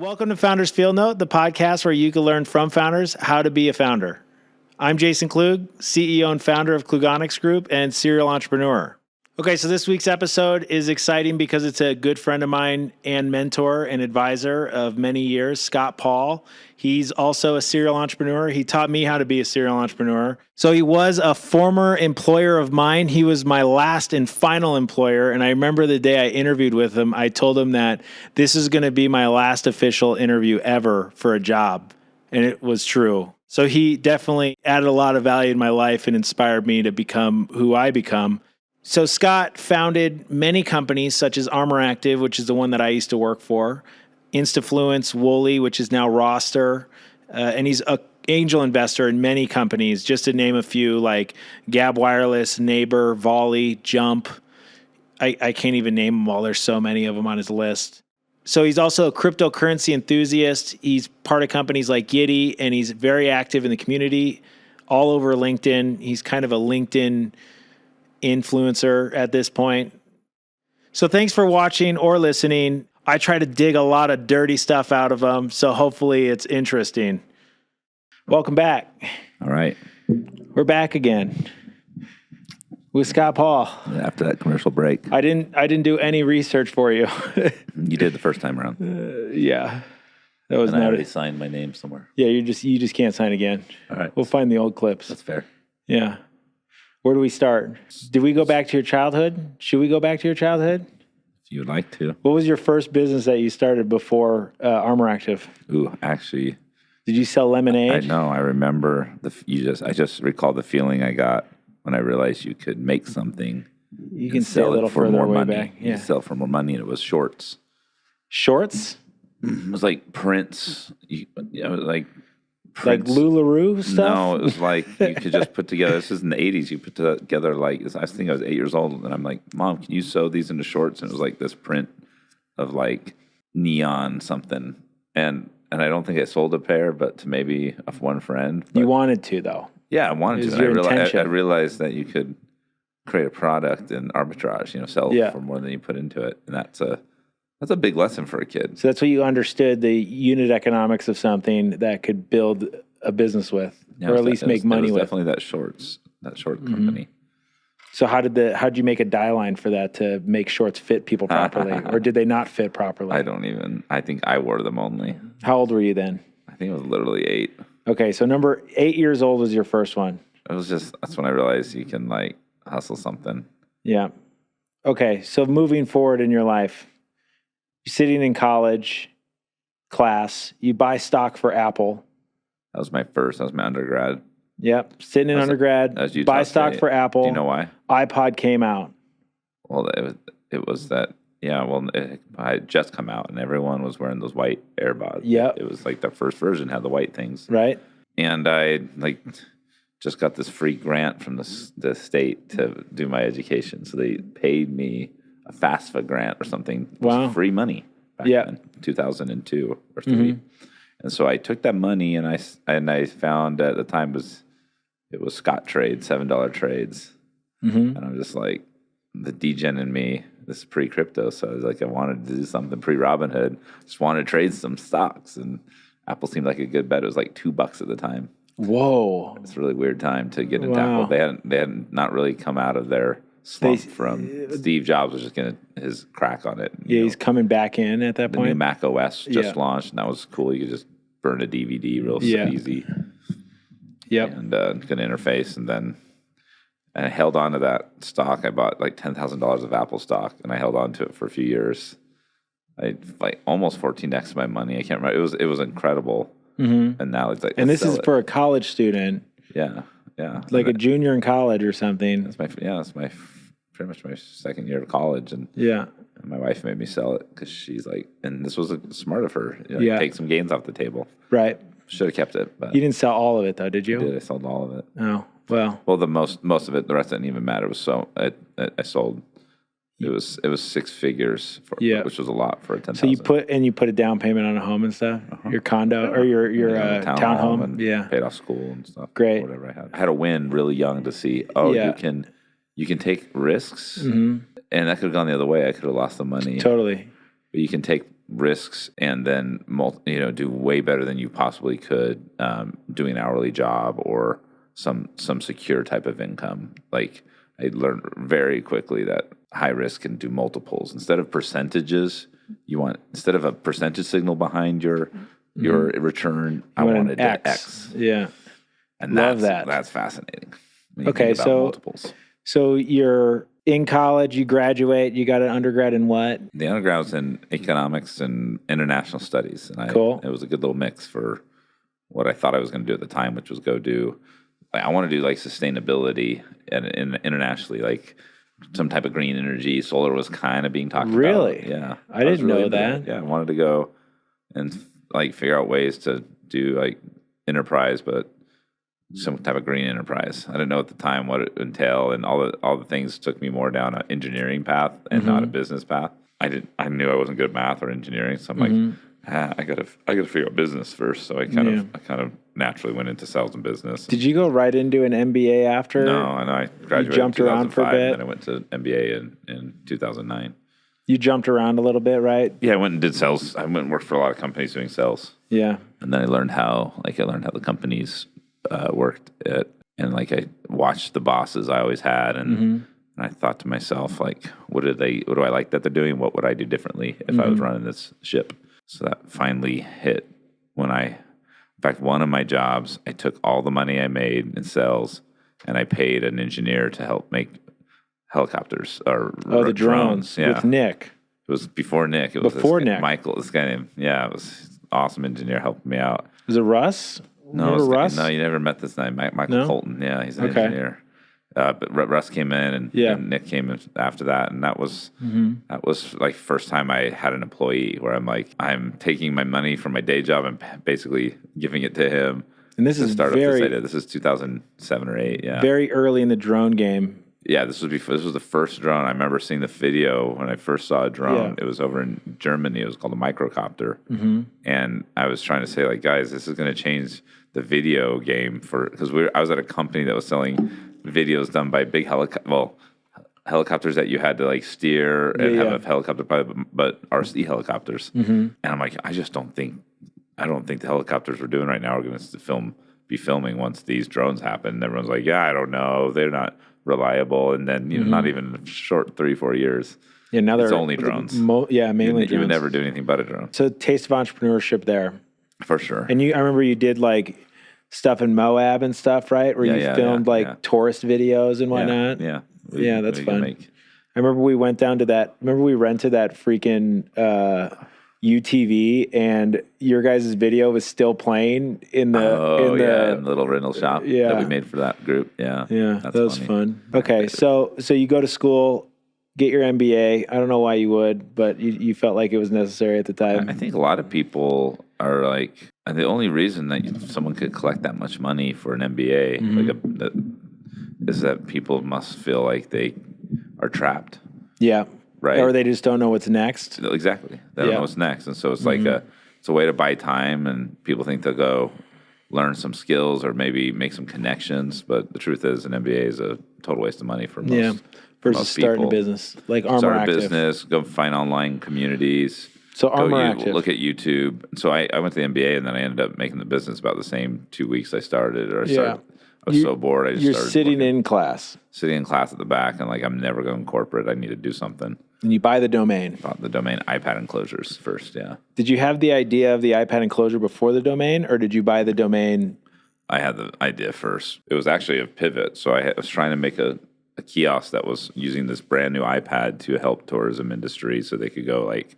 Welcome to Founders Field Note, the podcast where you can learn from founders how to be a founder. I'm Jason Klug, CEO and founder of Klugonyx Group and serial entrepreneur. Okay, so this week's episode is exciting because it's a good friend of mine and mentor and advisor of many years, Scott Paul. He's also a serial entrepreneur. He taught me how to be a serial entrepreneur. So he was a former employer of mine. He was my last and final employer. And I remember the day I interviewed with him, I told him that this is going to be my last official interview ever for a job. And it was true. So he definitely added a lot of value in my life and inspired me to become who I become. So Scott founded many companies such as Armor Active, which is the one that I used to work for, Instafluence, Volley, which is now Roster, and he's an angel investor in many companies, just to name a few like Gabb Wireless, Neighbor, Volley, Jump. I can't even name them all. There's so many of them on his list. So he's also a cryptocurrency enthusiast. He's part of companies like Jedi, and he's very active in the community all over LinkedIn. He's kind of a LinkedIn influencer at this point. So thanks for watching or listening. I try to dig a lot of dirty stuff out of them, so hopefully it's interesting. Welcome back. All right. We're back again with Scott Paul. After that commercial break. I didn't do any research for you. You did the first time around. Yeah. That was and I already noted. signed my name somewhere. Yeah, you just can't sign again. All right. We'll find the old clips. That's fair. Yeah. Where do we start? Did we go back to your childhood? Should we go back to your childhood? If you would like to. What was your first business that you started before Armor Active? Ooh, actually. Did you sell lemonade? I know. I remember I just recall the feeling I got when I realized you could make something. You can say a little for further more way money. back. You Yeah. could sell for more money, and it was shorts. Shorts? It was like prints. Like Like prints. LuLaRoe stuff? No, it was like you could just put together. This is in the 80s. You put together like I think I was 8 years old, and I'm like, Mom, can you sew these into shorts? And it was like this print of like neon something, and I don't think I sold a pair, but to maybe one friend. But You wanted to, though. yeah, I wanted It was to. And your intention. I realized that you could create a product and arbitrage. Sell for more than you put into it, and that's a big lesson for a kid. So that's what you understood, the unit economics of something that could build a business with, or at least make money it was with. Definitely that short company. So how'd you make a die line for that to make shorts fit people properly, or did they not fit properly? I think I wore them only. How old were you then? I think it was literally 8. Okay, so number 8 years old was your first one. It was that's when I realized you can like hustle something. Yeah. Okay, so moving forward in your life, you're sitting in college class, you buy stock for Apple. That was my undergrad. Yep, sitting in undergrad, that was Utah buy stock State. for Apple. Do you know why? iPod came out. Well, it was that. Yeah, well, it had just come out, and everyone was wearing those white AirPods. Yep. It was like the first version had the white things. Right. And I just got this free grant from the state to do my education. So they paid me a FAFSA grant or something. It was Wow. free money back in 2002 or 3. Mm-hmm. And so I took that money and I found at the time it was Scott trades, $7 trades. Mm-hmm. And I'm just like, the degen in me, this is pre-crypto. So I was like, I wanted to do something pre-Robinhood. Just wanted to trade some stocks. And Apple seemed like a good bet. It was like $2 at the time. Whoa. It's a really weird time to get into Wow. Apple. They hadn't not really come out of their slump from Steve Jobs was just getting his crack on it. Yeah, he's coming back in at that The new point. Mac OS just launched, and that was cool. You could just burn a DVD real easy. Yep. And good interface. And I held on to that stock. I bought like $10,000 of Apple stock, and I held on to it for a few years. I like almost 14x my money. I can't remember. It was incredible. Mm-hmm. And now it's like, And this is for a college student, yeah. like a junior in college or something. That's my pretty much my second year of college, and Yeah. my wife made me sell it because she's like, and this was smart of her. Take some gains off the table. Right. Should have kept it, but You didn't sell all of it, though, did you? I sold all of it. Oh, well. Well, the most of it, the rest didn't even matter. It was I sold. It was 6 figures, which was a lot for a 10,000. So you put a down payment on a home and stuff? Your condo or your townhome? and Yeah. paid off school and stuff. Great. Whatever I had. I had to win really young to see. You can take risks, and that could have gone the other way. I could have lost the money. Totally. But you can take risks and then do way better than you possibly could doing an hourly job or some secure type of income. Like I learned very quickly that high risk can do multiples. Instead of percentages, instead of a percentage signal behind your return, I wanted an X. Yeah. And Love that. That's fascinating. When you Okay, think about multiples. So you're in college, you graduate, you got an undergrad in what? The undergrad was in economics and international studies. And Cool. It was a good little mix for what I thought I was going to do at the time, which was go do, I want to do like sustainability and internationally, like some type of green energy. Solar was kind of being talked about. Really? Yeah. I didn't know that. Yeah, I wanted to go and like figure out ways to do like enterprise, but some type of green enterprise. I didn't know at the time what it would entail, and all the things took me more down an engineering path and not a business path. I knew I wasn't good at math or engineering, so I'm like, I gotta figure out business first. So I kind of naturally went into sales and business. Did you go right into an MBA after? No, I graduated. You jumped in 2005, around for a bit? And then I went to MBA in 2009. You jumped around a little bit, right? Yeah, I went and did sales. I went and worked for a lot of companies doing sales. Yeah. And then I learned how the companies worked at, and like I watched the bosses I always had, and I thought to myself, like, what do I like that they're doing? What would I do differently if I was running this ship? So that finally hit when in fact, one of my jobs, I took all the money I made in sales and I paid an engineer to help make helicopters or the drones with Nick. It was before Nick. It was Nick. Michael, this guy named, it was an awesome engineer helping me out. Was it Russ? No, Russ? No, you never met this guy, Michael Colton. Yeah, he's an engineer. But Russ came in and Nick came in after that, and that was like first time I had an employee where I'm taking my money from my day job and basically giving it to him. And this is this is 2007 or 8. Yeah, very early in the drone game. Yeah, this was the first drone. I remember seeing the video when I first saw a drone. Yeah. It was over in Germany. It was called a microcopter. And I was trying to say, like, guys, this is going to change the video game because I was at a company that was selling videos done by big helicopters that you had to like steer and have a helicopter pilot, but RC helicopters. And I'm like, I don't think the helicopters we're doing right now are going to be filming once these drones happen. And everyone's like, yeah, I don't know, they're not reliable. And then not even a short 3-4 years. Yeah, now it's only drones. Mainly drones. You would never do anything but a drone. So taste of entrepreneurship there, for sure. And I remember you did like stuff in Moab and stuff, right? Where you filmed tourist videos and whatnot. Yeah, that's fun. I remember we went down to that. Remember we rented that freaking UTV, and your guys' video was still playing in the little rental shop that we made for that group. Yeah, that was fun. Okay, so you go to school, get your MBA. I don't know why you would, but you felt like it was necessary at the time. I think a lot of people are like, the only reason that someone could collect that much money for an MBA is that people must feel like they are trapped. Yeah. Right. Or they just don't know what's next. Exactly. They don't know what's next. And so it's like it's a way to buy time, and people think they'll go learn some skills or maybe make some connections. But the truth is an MBA is a total waste of money for most. Yeah. Versus starting a business like Armor Active. Start a business, go find online communities. So Armor Active. Look at YouTube. So I went to the MBA, and then I ended up making the business about the same 2 weeks I started. I was so bored. I just started sitting in class at the back, and like, I'm never going corporate. I need to do something. And you buy the domain. Bought the domain iPad enclosures first. Yeah. Did you have the idea of the iPad enclosure before the domain, or did you buy the domain? I had the idea first. It was actually a pivot. So I was trying to make a kiosk that was using this brand new iPad to help tourism industry, so they could go like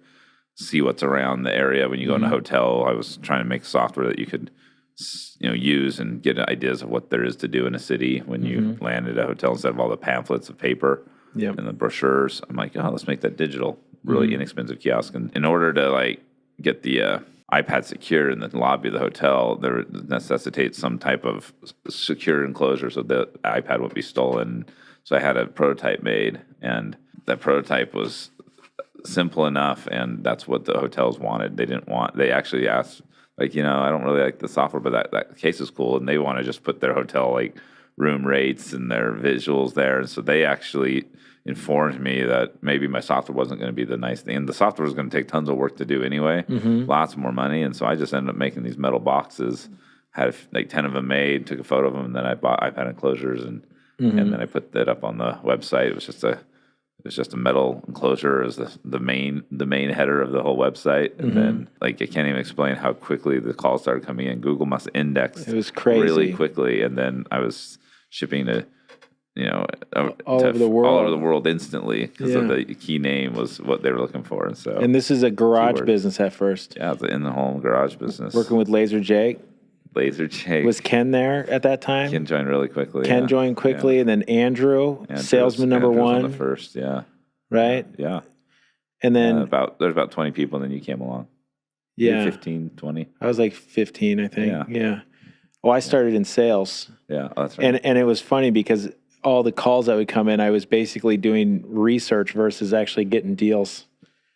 see what's around the area. When you go in a hotel, I was trying to make software that you could use and get ideas of what there is to do in a city when you land at a hotel, instead of all the pamphlets of paper and the brochures. I'm like, let's make that digital, really inexpensive kiosk. And in order to like get the iPad secure in the lobby of the hotel, there necessitates some type of secure enclosure so the iPad won't be stolen. So I had a prototype made, and that prototype was simple enough, and that's what the hotels wanted. They actually asked, like, I don't really like the software, but that case is cool, and they want to just put their hotel like room rates and their visuals there. And so they actually informed me that maybe my software wasn't going to be the nice thing. And the software was going to take tons of work to do anyway, lots more money. And so I just ended up making these metal boxes, had like 10 of them made, took a photo of them, and then I bought iPad enclosures and then I put that up on the website. It was just a metal enclosure as the main header of the whole website. And then like I can't even explain how quickly the calls started coming in. Google must have indexed it was crazy really quickly. And then I was shipping to all over the world instantly because of the key name was what they were looking for. And so, and this is a garage business at first. Yeah, it's an in-the-home garage business. Working with Laser Jake. Was Ken there at that time? Ken joined really quickly. Ken joined quickly, and then Andrew salesman number one. On the first, right? Yeah. And then there's about 20 people, and then you came along. Yeah. 15, 20. I was like 15, I think. Yeah. Well, I started in sales. Yeah, that's right. And it was funny because all the calls that would come in, I was basically doing research versus actually getting deals.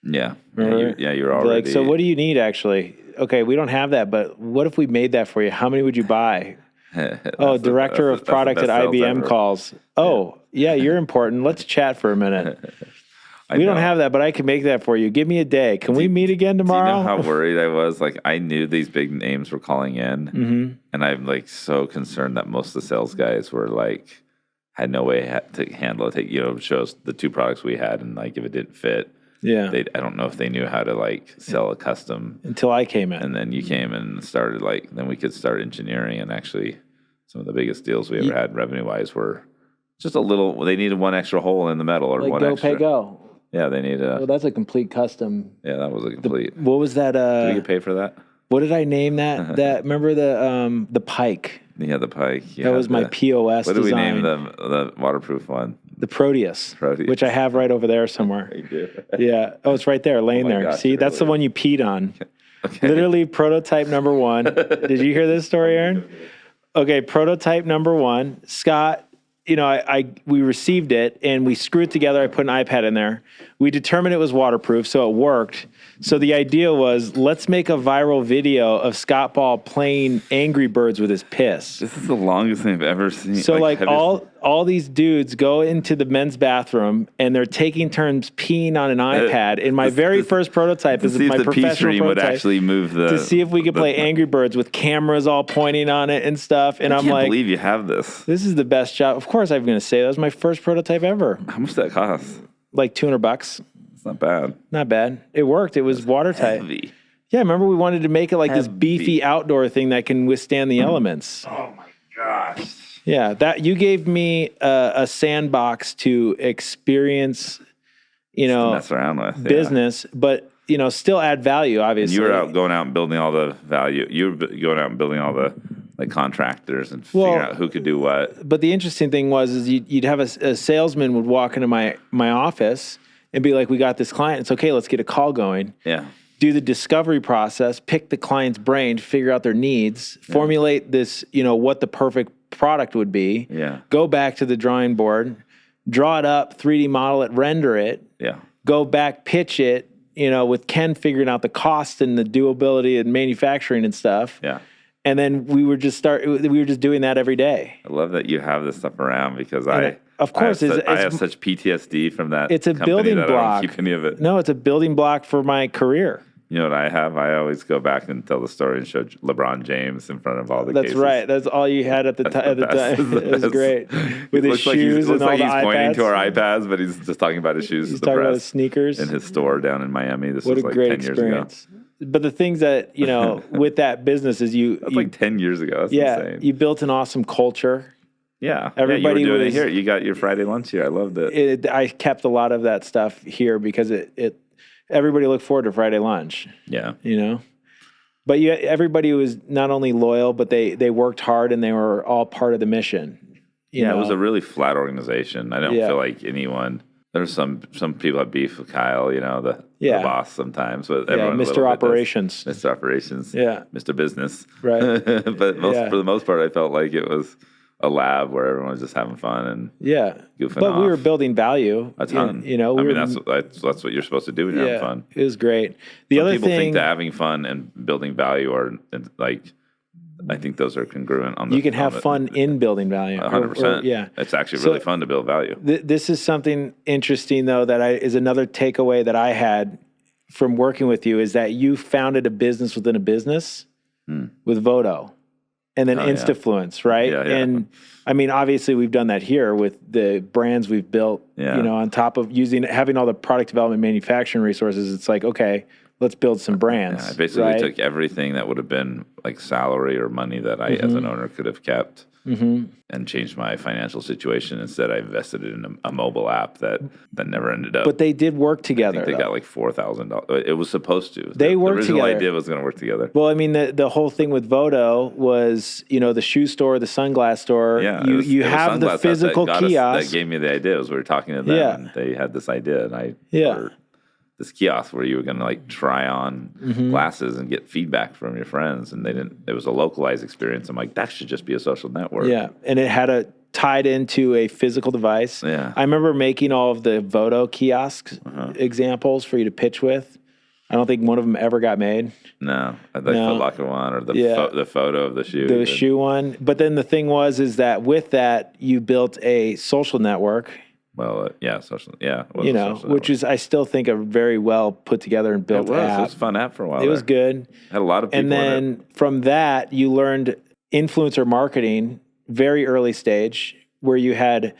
Yeah. Remember? You're already like, so what do you need actually? Okay, we don't have that, but what if we made that for you? How many would you buy? Director of product at IBM calls. Oh, yeah, you're important. Let's chat for a minute. We don't have that, but I can make that for you. Give me a day. Can we meet again tomorrow? Do you know how worried I was? Like, I knew these big names were calling in, and I'm like so concerned that most of the sales guys were like, had no way to handle it. Shows the two products we had, and like if it didn't fit. Yeah, I don't know if they knew how to like sell a custom until I came in, and then you came in and started then we could start engineering, and actually some of the biggest deals we ever had revenue wise were just a little. They needed one extra hole in the metal or like one go extra. pay go. Yeah, they need a. Well, that's a complete custom. Yeah, that was a complete. What was that? Did we get paid for that? What did I name that? Remember the Pike? Yeah, the Pike. That was my POS. What did we design. name the waterproof one? The Proteus, which I have right over there somewhere. You do. Yeah. Oh, it's right there, laying there. gosh, See, that's the one you peed on. Okay. Literally, prototype number one. Did you hear this story, Aaron? Okay, prototype number one. Scott, we received it and we screwed it together. I put an iPad in there. We determined it was waterproof, so it worked. So the idea was, let's make a viral video of Scott Ball playing Angry Birds with his piss. This is the longest thing I've ever seen. So all these dudes go into the men's bathroom and they're taking turns peeing on an iPad. And my very first prototype is my professional prototype. Would actually move to see if we could play Angry Birds with cameras all pointing on it and stuff. And I'm like, I can't believe you have this. This is the best job. Of course, I'm going to say that was my first prototype ever. How much did that cost? Like $200. It's not bad. Not bad. It worked. It was watertight. Heavy. Yeah, remember we wanted to make it like this beefy outdoor thing that can withstand the elements. Oh my gosh. Yeah, that you gave me a sandbox to experience, mess around with business, but still add value. Obviously, and you were going out and building all the value. You were going out and building all the contractors and figuring out who could do what. But the interesting thing was, you'd have a salesman would walk into my office and be like, "We got this client. It's okay. Let's get a call going." Yeah. Do the discovery process, pick the client's brain, figure out their needs, formulate this, what the perfect product would be. Yeah. Go back to the drawing board, draw it up, 3D model it, render it. Yeah. Go back, pitch it, with Ken figuring out the cost and the doability and manufacturing and stuff. Yeah. And then we were just doing that every day. I love that you have this stuff around because I have such PTSD from that. It's a building block. I don't keep any of it. No, it's a building block for my career. You know what I have? I always go back and tell the story and show LeBron James in front of all the That's cases. right. That's all you had at the time. It was great. With his shoes and all the iPads. He's pointing to our iPads, but he's just talking about his shoes. He's talking about his sneakers. In his store down in Miami. This was like 10 years ago. But the things that, with that business is That's like 10 years ago. That's insane. You built an awesome culture. Yeah. Everybody you were doing it here. You got your Friday lunch here. I loved it. I kept a lot of that stuff here because everybody looked forward to Friday lunch. Yeah. But everybody was not only loyal, but they worked hard and they were all part of the mission. It was a really flat organization. I don't feel like anyone. There's some people have beef with Kyle, the boss sometimes, but everyone Mr. Operations. Mr. Operations. Yeah. Mr. Business. Right. But for the most part, I felt like it was a lab where everyone was just having fun and goofing off. But we were building value. A ton. That's what you're supposed to do when you're having fun. It was great. Some people think that having fun and building value are like I think those are congruent on You can have fun in building value. 100%. Yeah. It's actually really fun to build value. This is something interesting, though, that is another takeaway that I had from working with you, is that you founded a business within a business with Vodo and then Instafluence, right? Yeah, yeah. And I mean, obviously we've done that here with the brands we've built, on top of having all the product development manufacturing resources. It's like, okay, let's build some brands. Yeah, I basically took everything that would have been like salary or money that I, as an owner, could have kept and changed my financial situation. Instead, I invested it in a mobile app that never ended up. But they did work together. I think they got like $4,000. It was supposed to. They worked together. The original idea was going to work together. Well, I mean, the whole thing with Vodo was, the shoe store, the sunglass store. Yeah, you have the physical kiosk. That gave me the idea. Was we were talking to them, and they had this idea, and this kiosk where you were going to like try on glasses and get feedback from your friends, and it was a localized experience. I'm like, that should just be a social network. Yeah, and it had tied into a physical device. Yeah. I remember making all of the Vodo kiosks examples for you to pitch with. I don't think one of them ever got made. No, I think the Foot Locker one or the photo of the shoe. The shoe one. But then the thing is that with that, you built a social network. Well, social. Yeah, which is, I still think, a very well put together and built app. It was a fun app for a while. It was good. Had a lot of people. And then from that, you learned influencer marketing, very early stage, where you had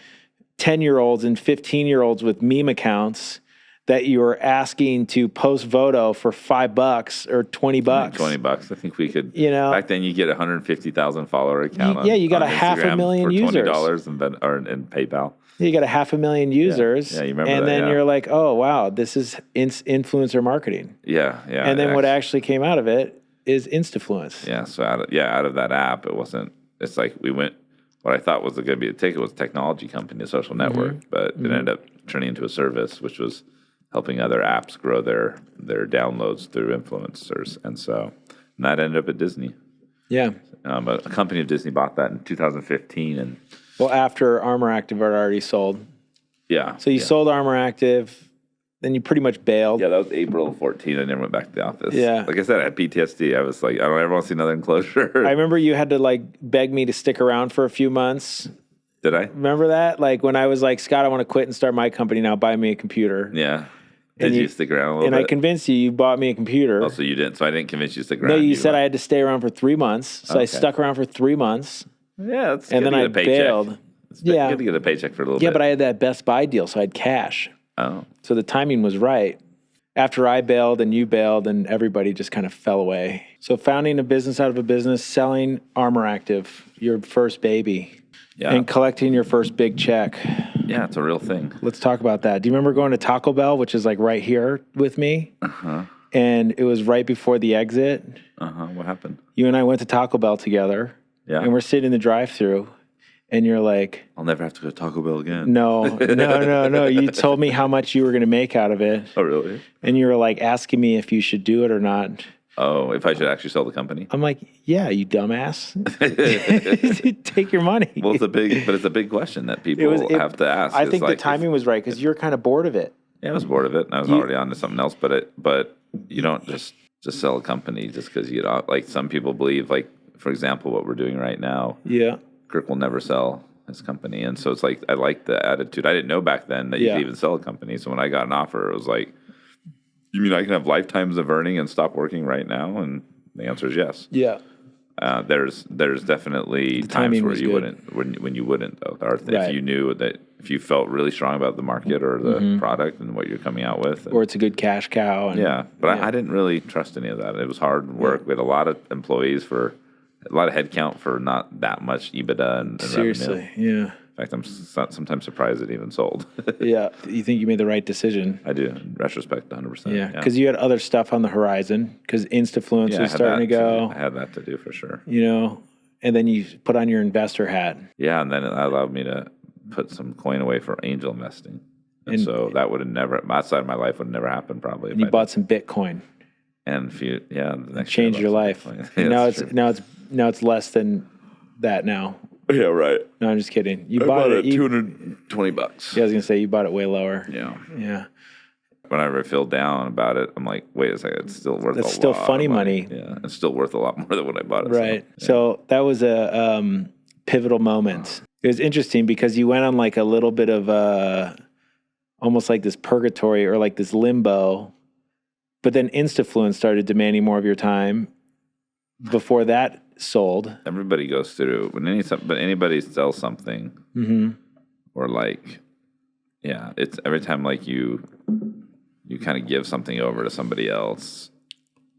10-year-olds and 15-year-olds with meme accounts that you were asking to post Vodo for $5 or $20. $20. I think we could. Back then, you get 150,000 follower account. You got on 500,000 for users. $20 in PayPal. You got 500,000 users. Yeah, you remember and that, then you're like, oh, wow, this is influencer marketing. Yeah. And then what actually came out of it is Instafluence. Yeah, so out of that app, it's like we went, what I thought was going to be a ticket was a technology company, a social network, but it ended up turning into a service, which was helping other apps grow their downloads through influencers. And that ended up at Disney. Yeah. But a company of Disney bought that in 2015. And well, after Armor Active had already sold. Yeah. So you sold Armor Active, then you pretty much bailed. Yeah, that was April of 14. I never went back to the office. Yeah. Like I said, I had PTSD. I was like, I don't ever want to see another enclosure. I remember you had to beg me to stick around for a few months. Did I? Remember that? Like when I was like, Scott, I want to quit and start my company now. Buy me a computer. Yeah. Did you stick around a little bit? And I convinced you. You bought me a computer. Oh, so you didn't. So I didn't convince you to stick around. No, you said I had to stay around for 3 months. So I stuck around for 3 months. Yeah, that's and then I bailed. You had to get a paycheck for a little bit. Yeah, but I had that Best Buy deal, so I had cash. Oh. So the timing was right. After I bailed and you bailed and everybody just kind of fell away. So founding a business out of a business, selling Armor Active, your first baby, and collecting your first big check. Yeah, it's a real thing. Let's talk about that. Do you remember going to Taco Bell, which is like right here with me? Uh-huh. And it was right before the exit. Uh-huh. What happened? You and I went to Taco Bell together. Yeah. And we're sitting in the drive-thru. And you're like, I'll never have to go to Taco Bell again. No. You told me how much you were going to make out of it. Oh, really? And you were like asking me if you should do it or not. Oh, if I should actually sell the company? I'm like, yeah, you dumbass. Take your money. Well, it's a big question that people have to ask. I think the timing was right because you're kind of bored of it. Yeah, I was bored of it. And I was already on to something else. But you don't just sell a company just because you don't. Like some people believe, like, for example, what we're doing right now. Yeah. Kirk will never sell his company. And so it's like, I like the attitude. I didn't know back then that you could even sell a company. So when I got an offer, it was like, you mean I can have lifetimes of earning and stop working right now? And the answer is yes. Yeah. There's definitely times where you wouldn't, when you wouldn't though. Or if you knew that, if you felt really strong about the market or the product and what you're coming out with. Or it's a good cash cow. I didn't really trust any of that. It was hard work. We had a lot of employees a lot of headcount for not that much EBITDA and seriously, revenue. Yeah. In fact, I'm sometimes surprised it even sold. Yeah. You think you made the right decision? I do. In retrospect, 100%. Yeah. Because you had other stuff on the horizon because Instafluence was starting to go. I had that to do for sure. And then you put on your investor hat. Yeah. And then it allowed me to put some coin away for angel investing. And so that would have never, my side of my life would never happen probably. And you bought some Bitcoin. And the next changed your life. Now it's less than that now. Yeah, right. No, I'm just kidding. You bought it at $220. Yeah, I was gonna say you bought it way lower. Yeah. Yeah. whenever I feel down about it, I'm like, wait a second, it's still worth That's a still lot funny of money. Yeah, it's still worth a lot more than when I bought it. Right. So, So that was a pivotal moment. It was interesting because you went on like a little bit of almost like this purgatory or like this limbo, but then Instafluence started demanding more of your time before that sold. everybody goes through but anybody sells something, or like, yeah, it's every time like you kind of give something over to somebody else,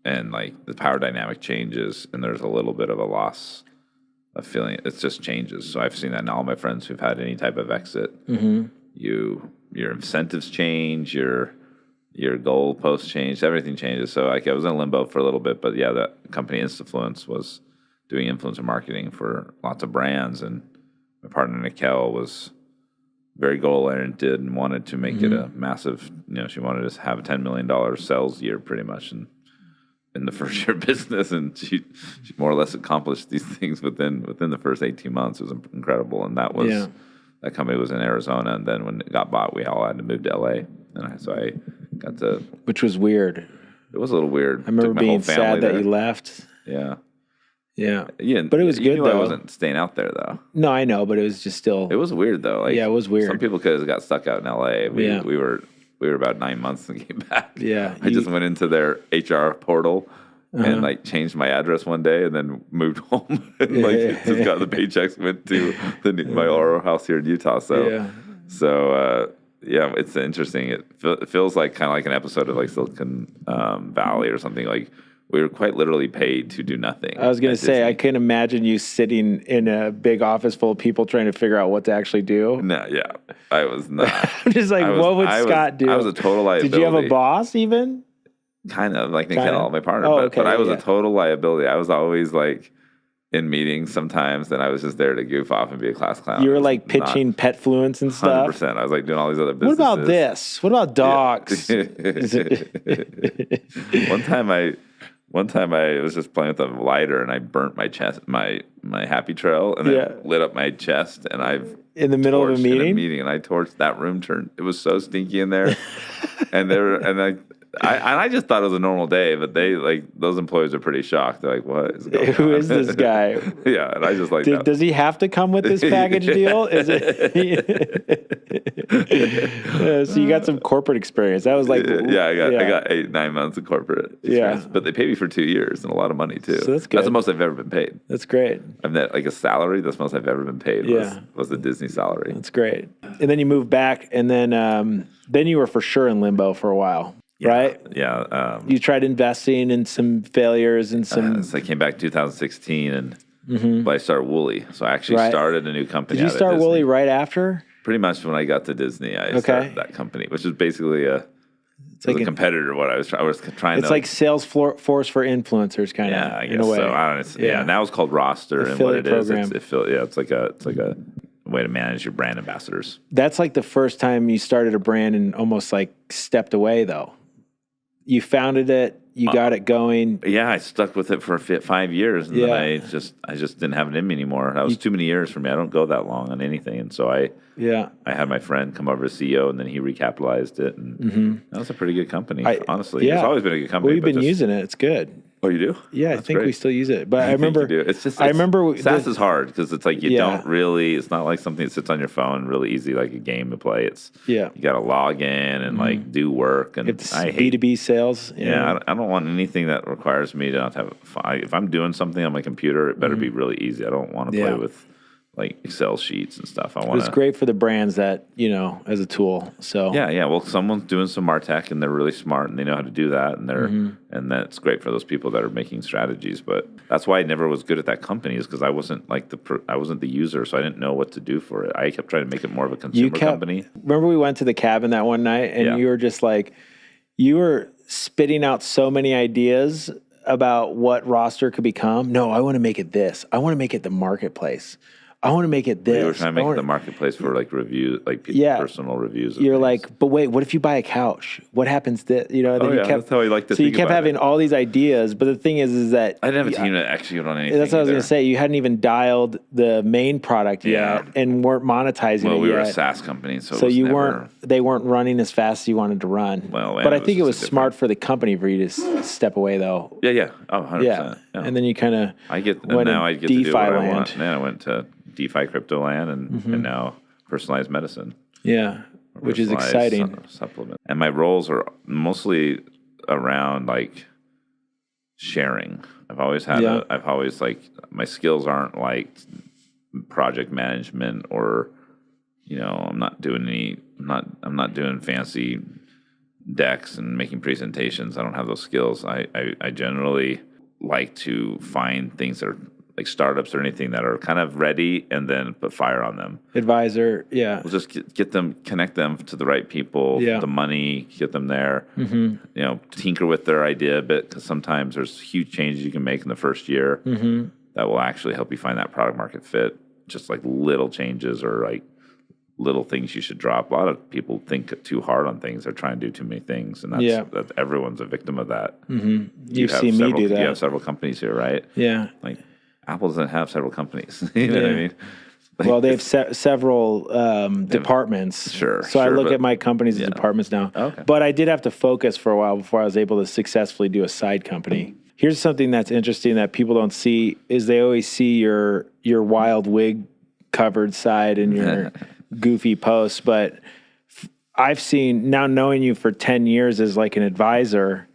and like the power dynamic changes, and there's a little bit of a loss of feeling. It just changes. So I've seen that in all my friends who've had any type of exit. Your incentives change, your goal posts change, everything changes. So like I was in limbo for a little bit, but yeah, that company Instafluence was doing influencer marketing for lots of brands, and my partner Nikel was very goal oriented and wanted to make it a massive. She wanted to have a $10 million sales year pretty much, and in the first year of business, and she more or less accomplished these things within the first 18 months. It was incredible, and that was that company was in Arizona, and then when it got bought, we all had to move to LA, and so I got to, which was weird. It was a little weird. I remember being sad that you left. Yeah. Yeah, but it was good, though. I wasn't staying out there, though. No, I know, but it was just still. It was weird, though. Like, yeah, it was weird. Some people could have got stuck out in L.A. We were about 9 months and came back. Yeah, I just went into their HR portal and like changed my address one day, and then moved home. And, like just got the paychecks, went to my Oro house here in Utah. So yeah, it's interesting. It feels like kind of like an episode of like Silicon Valley or something. Like, we were quite literally paid to do nothing. I was going to say, I couldn't imagine you sitting in a big office full of people trying to figure out what to actually do. No, yeah, I was not. I'm just like, what would Scott do? I was a total liability. Did you have a boss even? Kind of, like Nikel, my partner. But I was a total liability. I was always like in meetings sometimes, and I was just there to goof off and be a class clown. You were like pitching Petfluence and stuff? 100%. I was like doing all these other businesses. What about this? What about dogs? One time I was just playing with a lighter, and I burnt my chest, my happy trail, and I lit up my chest, and in the middle of a meeting, and I torched that room. It was so stinky in there, I just thought it was a normal day, but those employees are pretty shocked. They're like, "What is going on? Who is this guy?" Yeah, and I just like. Does he have to come with this package deal? Is it? So you got some corporate experience. That was like. Yeah, I got 8-9 months of corporate experience, but they paid me for 2 years and a lot of money too. So that's good. That's the most I've ever been paid. That's great. I've net like a salary. That's the most I've ever been paid. Was the Disney salary. That's great. And then you moved back, and then you were for sure in limbo for a while. Right? Yeah. You tried investing in some failures and some. So I came back in 2016, and I started Wooley. So I actually started a new company. Did you start Wooley right after? Pretty much when I got to Disney, I started that company, which is basically a competitor. What I was trying. It's like Salesforce for influencers, kind of. Yeah, I guess in a way. so. I don't know. Now it's called Roster, and what it program. It's like a way to manage your brand ambassadors. That's like the first time you started a brand and almost like stepped away, though. You founded it, you got it going. Yeah, I stuck with it for 5 years, and then I just didn't have it in me anymore. That was too many years for me. I don't go that long on anything, and so I had my friend come over as CEO, and then he recapitalized it, and that was a pretty good company. Honestly, it's always been a good company. We've been using it; it's good. Oh, you do? Yeah, I think we still use it. But I remember, SaaS is hard because it's like you don't really. It's not like something that sits on your phone, really easy, like a game to play. It's you got to log in and like do work, and I hate B2B sales. Yeah, I don't want anything that requires me to not have. If I'm doing something on my computer, it better be really easy. I don't want to play with like Excel sheets and stuff. It's great for the brands that, as a tool. So yeah. Well, someone's doing some MarTech and they're really smart and they know how to do that, and and that's great for those people that are making strategies. But that's why I never was good at that company, is because I wasn't I wasn't the user, so I didn't know what to do for it. I kept trying to make it more of a consumer company. Remember we went to the cabin that one night, and you were just like, you were spitting out so many ideas about what Roster could become. No, I want to make it this. I want to make it the marketplace. I want to make it this. You were trying to make it the marketplace for like review, like personal reviews. You're things. like, but wait, what if you buy a couch? What happens then? You know, then you kept, that's how I like to so you think kept about having all these ideas, but the thing is that I didn't have a team to execute on anything. That's what I was going to say. You hadn't even dialed the main product yet and weren't monetizing it yet. Well, we were a SaaS company, so they weren't running as fast as you wanted to run. Well, but I think it was smart for the company for you to step away, though. Yeah. Oh, 100%. Yeah. And then you kind of I get to do what I want. Then I went to DeFi crypto land and now personalized medicine. Yeah, which is exciting. Supplement. And my roles are mostly around like sharing. I've always like my skills aren't like project management or, I'm not doing fancy decks and making presentations. I don't have those skills. I generally like to find things that are like startups or anything that are kind of ready and then put fire on them. Advisor, yeah. We'll just connect them to the right people, the money, get them there, tinker with their idea a bit because sometimes there's huge changes you can make in the first year that will actually help you find that product market fit. Just like little changes or like little things you should drop. A lot of people think too hard on things. They're trying to do too many things, and that's everyone's a victim of that. You've seen me do that. You have several companies here, right? Yeah. Like Apple doesn't have several companies. You know what I mean? Like, well, they have several departments. Sure. So I look at my companies as departments now. Okay. But I did have to focus for a while before I was able to successfully do a side company. Here's something that's interesting that people don't see is they always see your wild wig covered side and your goofy posts. But I've seen, now knowing you for 10 years as like an advisor,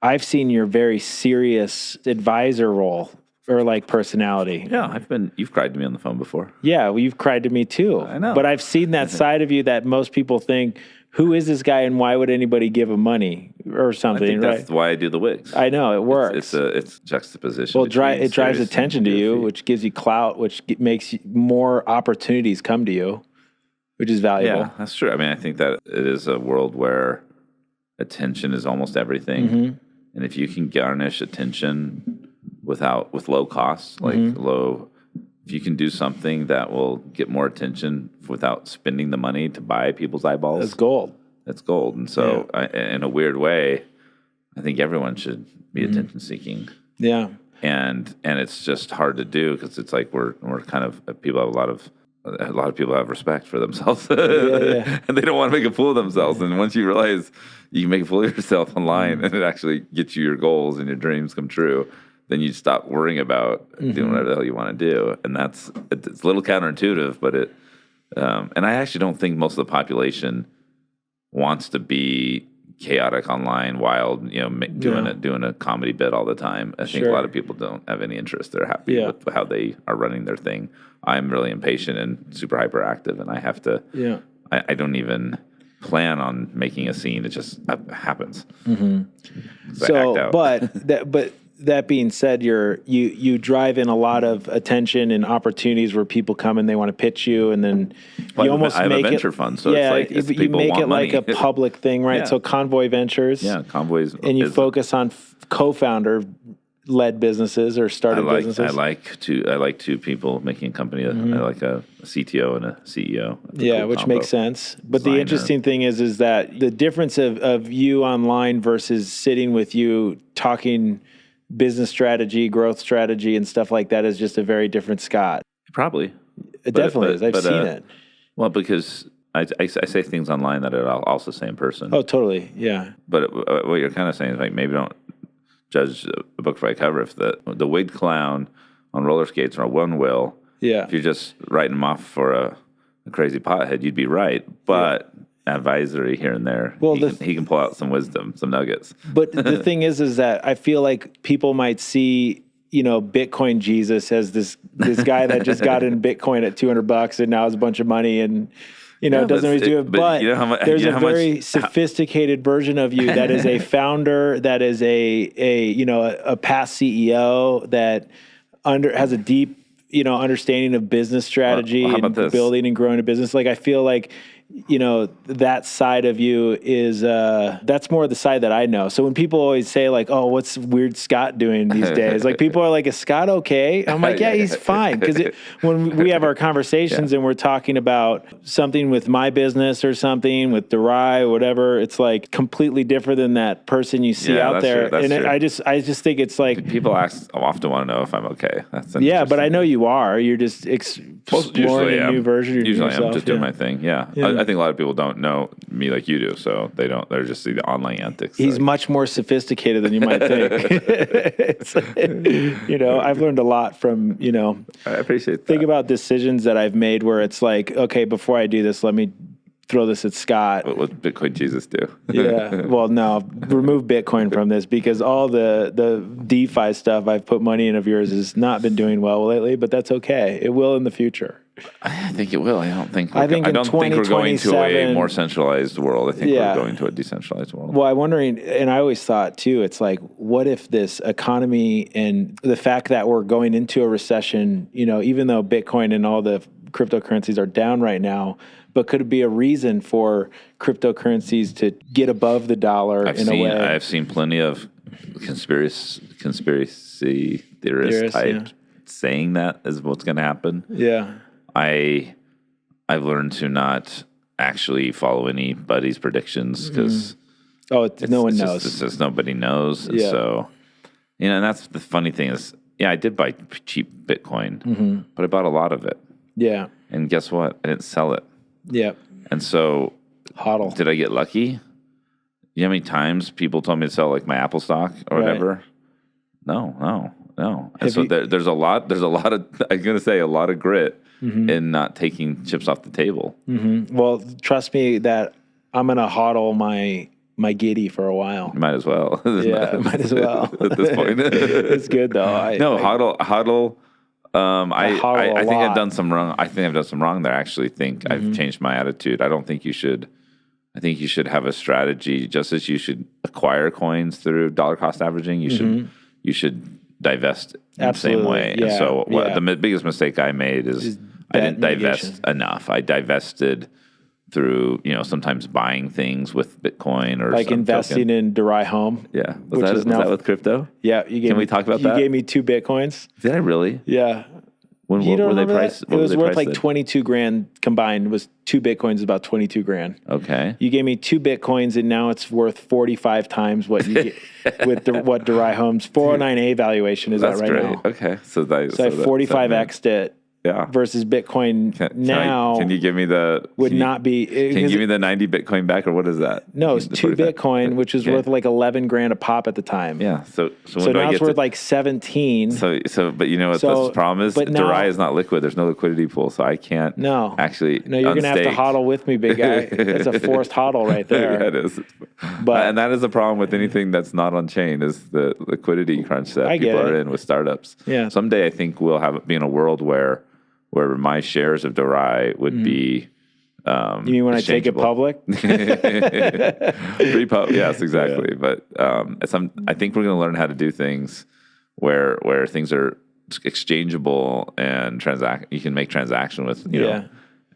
I've seen your very serious advisor role or like personality. Yeah, you've cried to me on the phone before. Yeah, well, you've cried to me too. I know. But I've seen that side of you that most people think, who is this guy and why would anybody give him money or something? I think that's why I do the wigs. I know, it works. It's juxtaposition. Well, it drives attention to you, which gives you clout, which makes more opportunities come to you, which is valuable. Yeah, that's true. I mean, I think that it is a world where attention is almost everything. And if you can garnish attention with low costs, like if you can do something that will get more attention without spending the money to buy people's eyeballs, that's gold. That's gold. And so, in a weird way, I think everyone should be attention seeking. Yeah. And it's just hard to do because it's like we're kind of people have a lot of people have respect for themselves, and they don't want to make a fool of themselves. And once you realize you can make a fool of yourself online, and it actually gets you your goals and your dreams come true, then you stop worrying about doing whatever the hell you want to do. And it's a little counterintuitive, but and I actually don't think most of the population wants to be chaotic online, wild, doing a comedy bit all the time. I think a lot of people don't have any interest. They're happy with how they are running their thing. I'm really impatient and super hyperactive, and I have to. Yeah. I don't even plan on making a scene. It just happens. So, but that being said, you drive in a lot of attention and opportunities where people come and they want to pitch you, and then you almost make it. I have a venture fund, so it's like you make it like a public thing, right? Yeah. So Convoy Ventures, Convoy's, and you focus on co-founder-led businesses or startup businesses. I like two people making a company. I like a CTO and a CEO. Yeah, which makes sense. But the interesting thing is that the difference of you online versus sitting with you talking business strategy, growth strategy, and stuff like that is just a very different Scott. Probably. It definitely is. I've seen it. Well, because I say things online that I'll also say in person. Oh, totally. Yeah. But what you're kind of saying is like maybe don't judge a book by cover. If the wig clown on roller skates or one wheel, if you're just writing him off for a crazy pothead, you'd be right. But advisory here and there. Well, he can pull out some wisdom, some nuggets. But the thing is that I feel like people might see, Bitcoin Jesus as this guy that just got in Bitcoin at $200 and now has a bunch of money and doesn't always do it. But there's a very sophisticated version of you that is a founder, that is a past CEO that has a deep understanding of business strategy and building and growing a business. Like I feel like that side of you is, that's more the side that I know. So when people always say like, oh, what's weird Scott doing these days? Like people are like, is Scott okay? I'm like, yeah, he's fine. Because when we have our conversations and we're talking about something with my business or something with DeRai or whatever, it's like completely different than that person you see out there. True, and I just think it's like, people often want to know if I'm okay. That's yeah, but I know you are. You're just exploring a new version of yourself. Usually I'm just doing my thing. Yeah. I think a lot of people don't know me like you do, so they don't. They're just see the online antics. He's much more sophisticated than you might think. I've learned a lot from, I appreciate that. Think about decisions that I've made where it's like, okay, before I do this, let me throw this at Scott. What would Bitcoin Jesus do? Yeah. Well, no, remove Bitcoin from this because all the DeFi stuff I've put money in of yours has not been doing well lately, but that's okay. It will in the future. I think it will. I don't think we're going to a more centralized world. I think we're going to a decentralized world. Well, I'm wondering, and I always thought too, it's like, what if this economy and the fact that we're going into a recession, even though Bitcoin and all the cryptocurrencies are down right now, but could it be a reason for cryptocurrencies to get above the dollar in a way? I've seen plenty of conspiracy theorists type saying that is what's going to happen. Yeah. I've learned to not actually follow anybody's predictions because no one knows. It's just nobody knows. Yeah. So, and that's the funny thing is, I did buy cheap Bitcoin, but I bought a lot of it. Yeah. And guess what? I didn't sell it. Yeah. And so, HODL. Did I get lucky? You know how many times people told me to sell like my Apple stock or whatever? No. And so there's a lot of, I'm going to say a lot of grit in not taking chips off the table. Mm-hmm. Well, trust me that I'm going to HODL my giddy for a while. Might as well. Might as well. At this point. It's good though. HODL. I think I've done some wrong. I think I've done some wrong there. I actually think I've changed my attitude. I don't think you should. I think you should have a strategy, just as you should acquire coins through dollar cost averaging. You should divest in the same way. Yeah. And so the biggest mistake I made is I didn't divest enough. I divested through sometimes buying things with Bitcoin or like investing in DeRai Home. Yeah, was that with crypto? Yeah, can we talk about that? You gave me 2 Bitcoins. Did I really? Yeah. What were they priced? It was worth like $22,000 combined. It was 2 Bitcoins, about $22,000. Okay. You gave me 2 Bitcoins, and now it's worth 45 times what you get with what DeRai Home's 409A valuation is at right now. Okay, so I 45x'd it. Yeah. Versus Bitcoin can you give me not be? Can you give me the 90 Bitcoin back, or what is that? No, it's 2 Bitcoin, which was worth like $11,000 a pop at the time. Yeah. So now it's worth like 17. But you know what the problem is? DeRai is not liquid. There's no liquidity pool, so I can't. Actually. No, you're gonna have to HODL with me, big guy. That's a forced HODL right there. Yeah, it is. And that is the problem with anything that's not on chain is the liquidity crunch that people are in with startups. Yeah. Someday I think we'll be in a world where my shares of DeRai would be you mean when I take it public? Yes, exactly. Yeah. But I think we're going to learn how to do things where things are exchangeable and you can make transaction with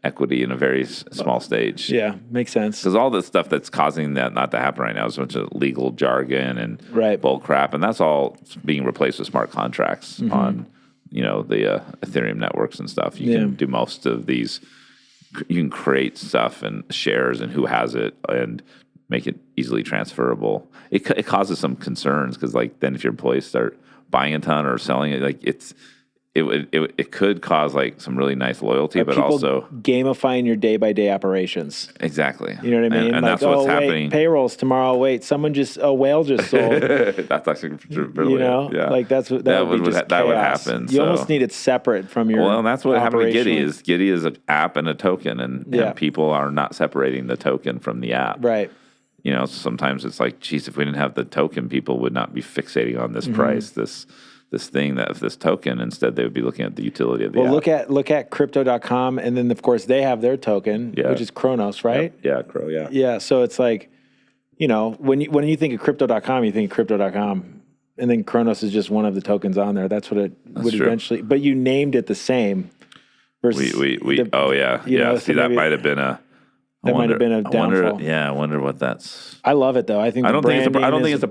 equity in a very small stage. Yeah, makes sense. Because all the stuff that's causing that not to happen right now is a bunch of legal jargon and bull crap, and that's all being replaced with smart contracts on the Ethereum networks and stuff. You can do most of these. You can create stuff and shares and who has it and make it easily transferable. It causes some concerns because then if your employees start buying a ton or selling it, it could cause some really nice loyalty, but also gamifying your day-by-day operations. Exactly. You know what I mean? And that's what's happening. Payrolls tomorrow. Wait, a whale just sold. That's actually brilliant. That would happen. You almost need it separate from your. Well, and that's what happened to Giddy. Giddy is an app and a token, and people are not separating the token from the app. Right. Sometimes it's like, geez, if we didn't have the token, people would not be fixating on this price, this thing this token. Instead, they would be looking at the utility of the app. Look at crypto.com, and then of course they have their token, which is Kronos, right? Yeah, Crow, yeah. Yeah, so it's like, when you think of crypto.com, you think of crypto.com, and then Kronos is just one of the tokens on there. That's what it would eventually, but you named it the same. Versus See, that might have been That might have been a downfall. I wonder what that's. I love it though. I think I don't think it's a problem. I don't think it's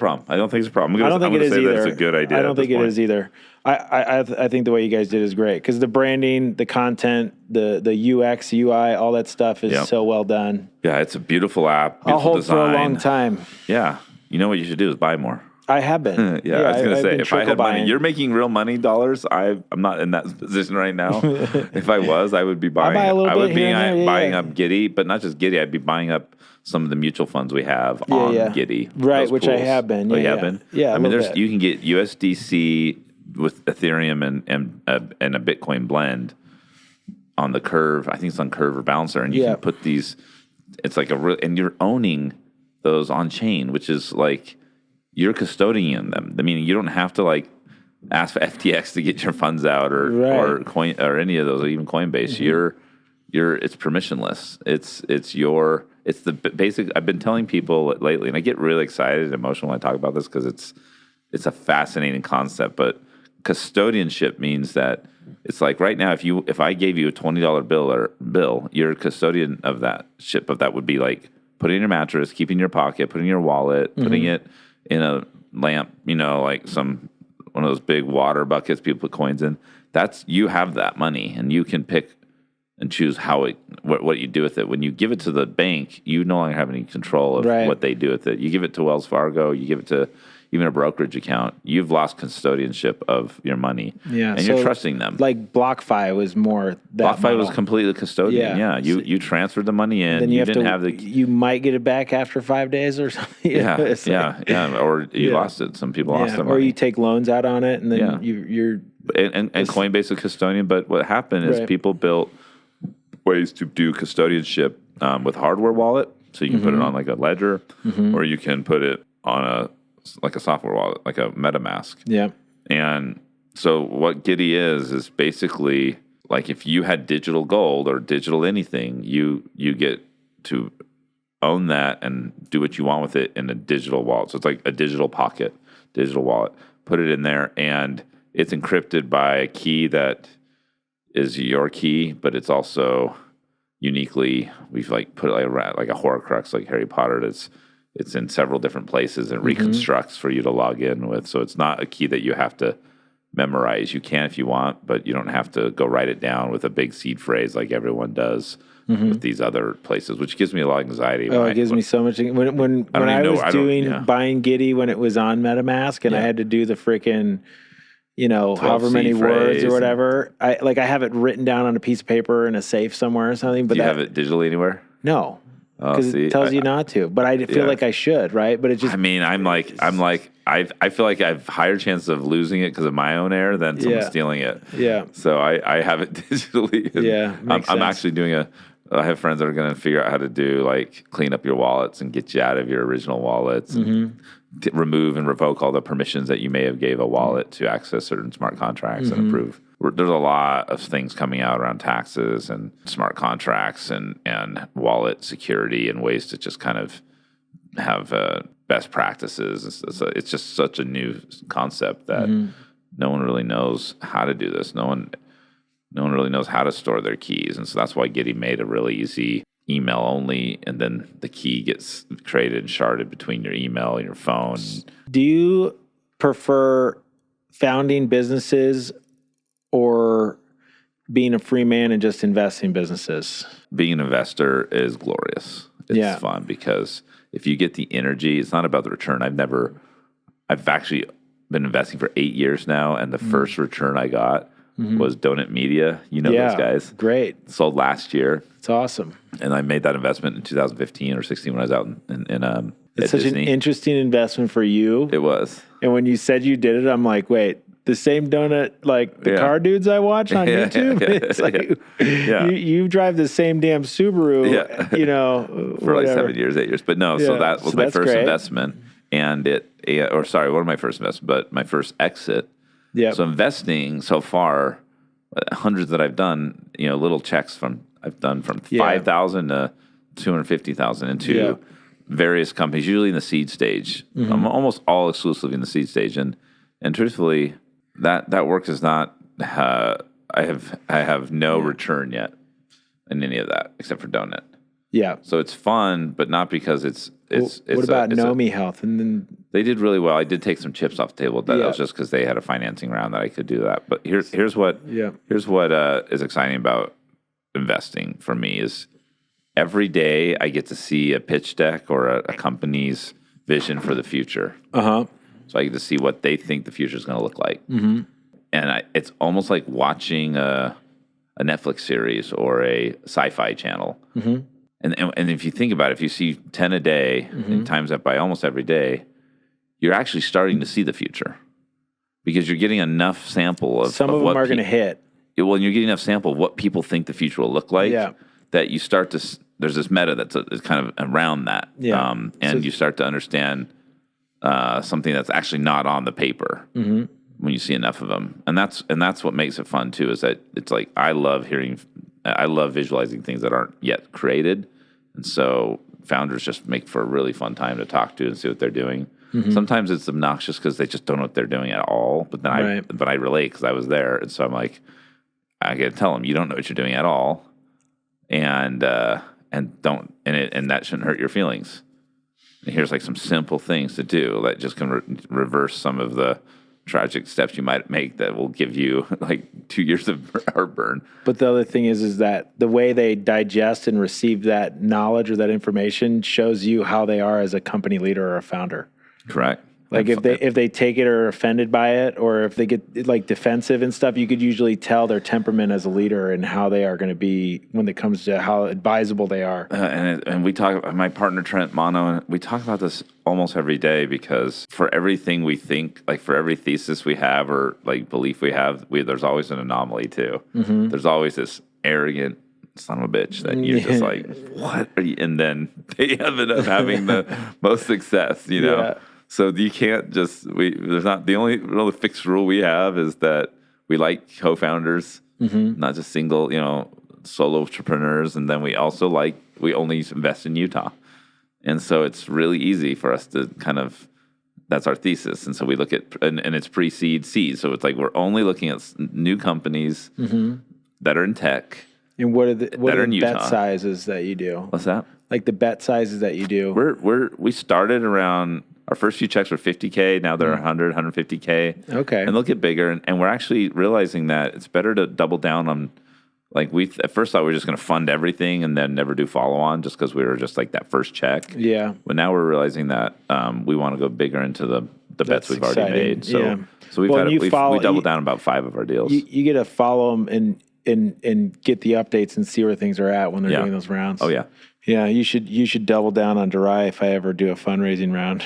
a problem. I don't think it is either. That's a good idea. I don't think it is either. I think the way you guys did is great because the branding, the content, the UX, UI, all that stuff is so well done. Yeah, it's a beautiful app. Beautiful I'll hold design. for a long time. Yeah, you know what you should do is buy more. I have been. I was going to say, if I had money, you're making real money dollars. I'm not in that position right now. If I was, I would be buying. I would be buying up Giddy, but not just Giddy. I'd be buying up some of the mutual funds we have on Giddy. Right, which pools. I have been. You have been? Yeah, I mean, you can get USDC with Ethereum and a Bitcoin blend on the Curve. I think it's on Curve or Balancer, and you can put these. It's like and you're owning those on chain, which is like. You're custodying them. I mean, you don't have to like ask for FTX to get your funds out or coin or any of those, or even Coinbase. It's permissionless. It's the basic. I've been telling people lately, and I get really excited and emotional when I talk about this because it's a fascinating concept. But custodianship means that it's like right now, if I gave you a $20 bill, your custodian of that would be like putting it in your mattress, keeping it in your pocket, putting it in your wallet, putting it in a lamp, like one of those big water buckets people put coins in. You have that money, and you can pick and choose what you do with it. When you give it to the bank, you no longer have any control of what they do with it. You give it to Wells Fargo, you give it to even a brokerage account, you've lost custodianship of your money. Yeah, and you're trusting them. Like BlockFi was more that BlockFi was completely custodian. Yeah. You transferred the money in. Then you might get it back after 5 days or something. Or you lost it. Some people lost their money. Or you take loans out on it, and then you're and Coinbase is custodian. But what happened is people built ways to do custodianship with hardware wallet. So you can put it on like a ledger, or you can put it on a software wallet, like a MetaMask. Yeah. And so what Giddy is basically like if you had digital gold or digital anything, you get to own that and do what you want with it in a digital wallet. So it's like a digital pocket, digital wallet. Put it in there, and it's encrypted by a key that is your key, but it's also uniquely, we've like put it like a Horcrux, like Harry Potter. It's in several different places and reconstructs for you to log in with. So it's not a key that you have to memorize. You can if you want, but you don't have to go write it down with a big seed phrase like everyone does with these other places, which gives me a lot of anxiety. It gives me so much. When I was buying Giddy when it was on MetaMask and I had to do the freaking, however many words or whatever, I have it written down on a piece of paper in a safe somewhere or something. But do you have it digitally anywhere? No. Because it tells you not to, but I feel like I should, right? But it just. I mean, I feel like I have higher chance of losing it because of my own error than someone stealing it. Yeah. So I have it digitally. I'm actually doing I have friends that are going to figure out how to do clean up your wallets and get you out of your original wallets and remove and revoke all the permissions that you may have gave a wallet to access certain smart contracts and approve. There's a lot of things coming out around taxes and smart contracts and wallet security and ways to just kind of have best practices. It's just such a new concept that no one really knows how to do this. No one really knows how to store their keys. And so that's why Giddy made a really easy email only, and then the key gets created and sharded between your email and your phone. Do you prefer founding businesses or being a free man and just investing businesses? Being an investor is glorious. It's fun because if you get the energy, it's not about the return. I've actually been investing for 8 years now, and the first return I got was Donut Media. Those guys. Great. Sold last year. It's awesome. And I made that investment in 2015 or 16 when I was out in it's such Disney. An interesting investment for you. It was. And when you said you did it, I'm like, wait, the same donut, the car dudes I watch on YouTube? It's you drive the same damn Subaru, for like 7 years, 8 years. But no, so that was my first investment. And one of my first investments, but my first exit. Yeah. So investing so far, hundreds that I've done, little checks I've done from 5,000 to 250,000 into various companies, usually in the seed stage. I'm almost all exclusively in the seed stage, and truthfully, that work is not. I have no return yet in any of that except for Donut. Yeah. So it's fun, but not because it's What about Nomi Health? And then they did really well. I did take some chips off the table. That Yeah. was just because they had a financing round that I could do that. But here's what Yeah. is exciting about investing for me is every day I get to see a pitch deck or a company's vision for the future. So I get to see what they think the future is going to look like. Mm-hmm. And it's almost like watching a Netflix series or a sci-fi channel. Mm-hmm. And if you think about it, if you see 10 a day and times that by almost every day, you're actually starting to see the future because you're getting enough sample of some of them are going to hit. Well, and you're getting enough sample of what people think the future will look like that you start to, there's this meta that's kind of around that. Yeah. And you start to understand something that's actually not on the paper when you see enough of them. And that's what makes it fun too, is that it's like, I love visualizing things that aren't yet created. And so founders just make for a really fun time to talk to and see what they're doing. Mm-hmm. Sometimes it's obnoxious because they just don't know what they're doing at all. But then I relate because I was there. And so I'm like, I got to tell them, you don't know what you're doing at all. And that shouldn't hurt your feelings. And here's like some simple things to do that just can reverse some of the tragic steps you might make that will give you like 2 years of heartburn. But the other thing is that the way they digest and receive that knowledge or that information shows you how they are as a company leader or a founder. Correct. Like if they take it or are offended by it, or if they get like defensive and stuff, you could usually tell their temperament as a leader and how they are going to be when it comes to how advisable they are. And we talk, my partner Trent Mono, we talk about this almost every day because for everything we think, like for every thesis we have or like belief we have, there's always an anomaly too. Mm-hmm. There's always this arrogant son of a bitch that you're just like, what are you? And then they ended up having the most success, you know? Yeah. So you can't just, there's not, the only really fixed rule we have is that we like co-founders, not just single, solo entrepreneurs. And then we also we only invest in Utah. And so it's really easy for us to kind of, that's our thesis. And so we look at, and it's pre-seed, seed. So it's like we're only looking at new companies that are in tech. And what are the bet sizes that you do? What's that? Like the bet sizes that you do. We started around, our first few checks were $50K. Now they're $100, $150K. Okay. And they'll get bigger. And we're actually realizing that it's better to double down on, like we at first thought we were just going to fund everything and then never do follow on just because we were just like that first check. Yeah. But now we're realizing that we want to go bigger into the bets we've already made. So we doubled down about 5 of our deals. You get to follow them and get the updates and see where things are at when they're doing those rounds. Oh yeah. Yeah. You should double down on Jedi if I ever do a fundraising round.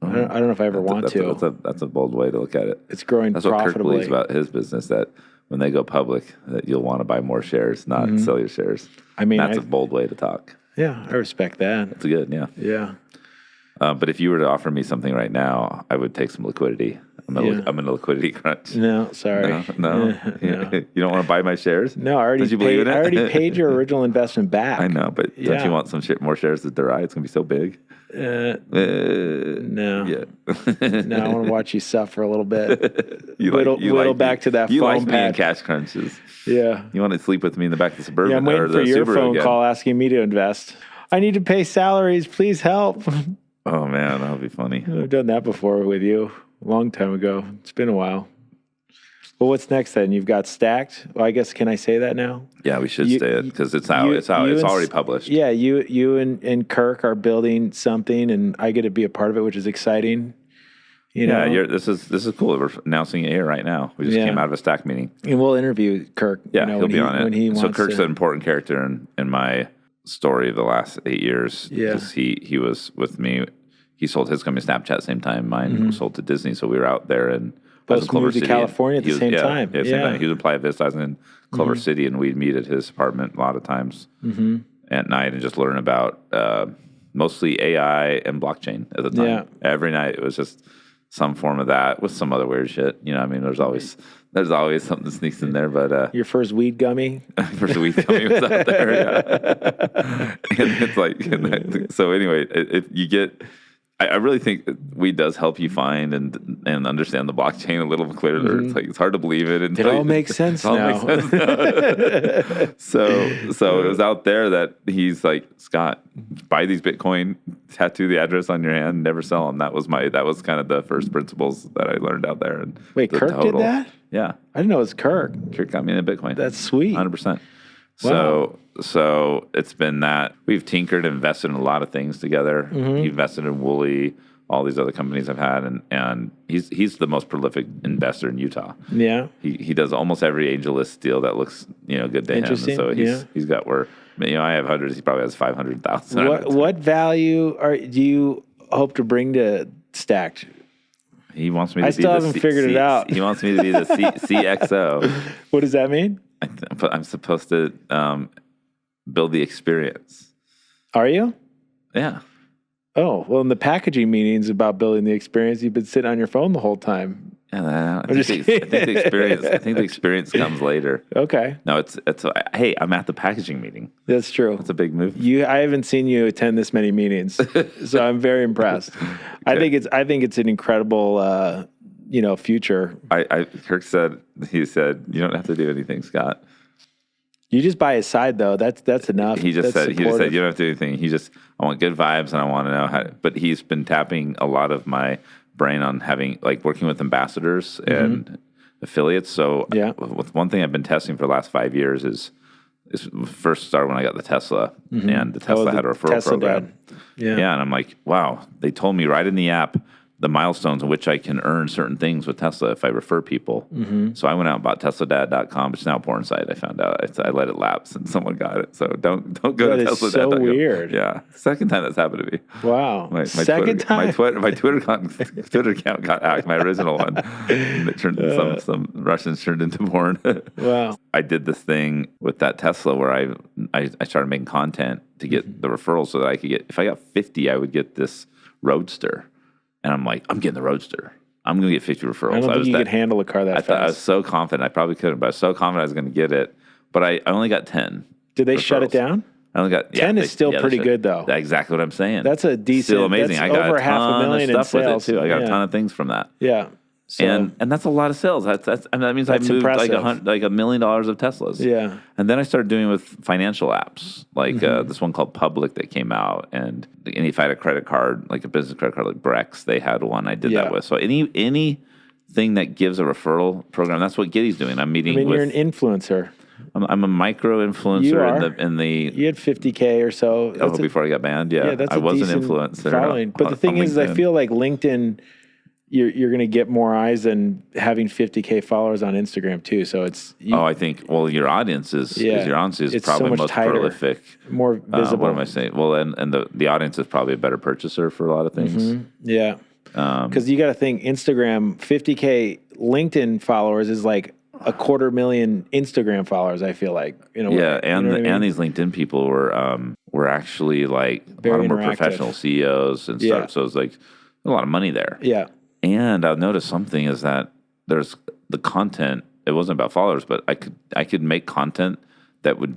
I don't know if I ever want to. That's a bold way to look at it. It's growing profitably. That's what Kirk believes about his business, that when they go public, that you'll want to buy more shares, not sell your shares. I mean, that's a bold way to talk. Yeah, I respect that. That's good, yeah. Yeah. But if you were to offer me something right now, I would take some liquidity. I'm in a liquidity crunch. No, sorry. No. You don't want to buy my shares? No, I already paid your original investment back. I know, but don't you want some more shares of Durai? It's going to be so big. No. Yeah. No, I want to watch you suffer a little bit. Whittle back to that you phone like me in cash crunches. Yeah. You want to sleep with me in the back of the Suburban? Yeah, I'm waiting for your phone call asking me to invest. I need to pay salaries. Please help. Oh, man, that would be funny. I've done that before with you a long time ago. It's been a while. Well, what's next then? You've got Stacked. Well, I guess, can I say that now? Yeah, we should say it because it's already published. Yeah, you and Kirk are building something, and I get to be a part of it, which is exciting. This is cool. We're announcing it here right now. We just came out of a Stack meeting, and we'll interview Kirk. Yeah, he'll be on it. So Kirk's an important character in my story of the last 8 years. Yeah, because he was with me. He sold his company Snapchat same time mine was sold to Disney. So we were out there and both moved to California at the same time. Yeah, same time. He was in Playa Vista, I was in Culver City, and we'd meet at his apartment a lot of times at night and just learn about mostly AI and blockchain at the time. Yeah. Every night it was just some form of that with some other weird shit. You know, I mean, there's always something that sneaks in there. But your first weed gummy? First weed gummy was out there. Yeah. And it's like, so anyway, if you get. I really think that weed does help you find and understand the blockchain a little clearer. It's hard to believe it. It all makes sense now. So it was out there that he's like, Scott, buy these Bitcoin, tattoo the address on your hand, never sell them. That was kind of the first principles that I learned out there. And wait, Kirk did that? Yeah, I didn't know it was Kirk. Kirk got me into Bitcoin. That's sweet. 100%. Wow. So it's been that we've tinkered, invested in a lot of things together. He invested in Volley, all these other companies I've had, and he's the most prolific investor in Utah. Yeah, he does almost every AngelList deal that looks good to him. And so he's got where I have hundreds. He probably has 500,000. What value do you hope to bring to Stacked? He wants me to I still haven't figured it out. He wants me to be the CXO. What does that mean? I'm supposed to build the experience. Are you? Yeah. Oh, well, in the packaging meetings about building the experience, you've been sitting on your phone the whole time. Yeah, I think the experience comes later. Okay. No, it's hey, I'm at the packaging meeting. That's true. It's a big move. I haven't seen you attend this many meetings, so I'm very impressed. Okay. I think it's an incredible future. Kirk said you don't have to do anything, Scott. You just by his side though. That's enough. He just said you don't have to do anything. I want good vibes and I want to know how. But he's been tapping a lot of my brain on having working with ambassadors and affiliates. So with one thing I've been testing for the last 5 years is first started when I got the Tesla and the Tesla had a referral Tesla program. Yeah, and I'm like, wow. They told me right in the app the milestones in which I can earn certain things with Tesla if I refer people. So I went out and bought TeslaDad.com, which is now a porn site. I found out I let it lapse and someone got it. So don't go to TeslaDad.com. So weird. Yeah, second time that's happened to me. Wow, my second time. My Twitter account got hacked. My original one. And it turned some Russians turned into porn. Wow. I did this thing with that Tesla where I started making content to get the referrals so that I could get, if I got 50, I would get this Roadster. And I'm like, I'm getting the Roadster. I'm going to get 50 referrals. I don't think you could handle a car that fast. I was so confident. I probably couldn't, but I was so confident I was going to get it. But I only got 10. Did they shut it down? I only got 10 is still pretty good, though. That's exactly what I'm saying. That's a decent. Still amazing. That's I got over a ton $500,000 of stuff in sales. with it too. I got a ton of things from that. Yeah. So, and that's a lot of sales. That means I moved impressive. like $1 million of Teslas. Yeah. And then I started doing with financial apps, like this one called Public that came out. And if I had a credit card, like a business credit card, like Brex, they had one I did that with. So anything that gives a referral program, that's what Giddy's doing. I'm meeting with. You're an influencer. I'm a micro influencer you are. in the. You had 50K or so. Before I got banned, yeah. That's I was an decent influencer. Following. But the thing is, I feel like LinkedIn. You're going to get more eyes than having 50K followers on Instagram too. So it's. I think. Well, your audience is probably so much most tighter, prolific, more visible. What am I saying? Well, and the audience is probably a better purchaser for a lot of things. Yeah, because you got to think Instagram 50K LinkedIn followers is like 250,000 Instagram followers. I feel like and these LinkedIn people were actually like a lot more professional CEOs and stuff. So it's like a lot of money there. Yeah. And I've noticed something is that there's the content. It wasn't about followers, but I could make content that would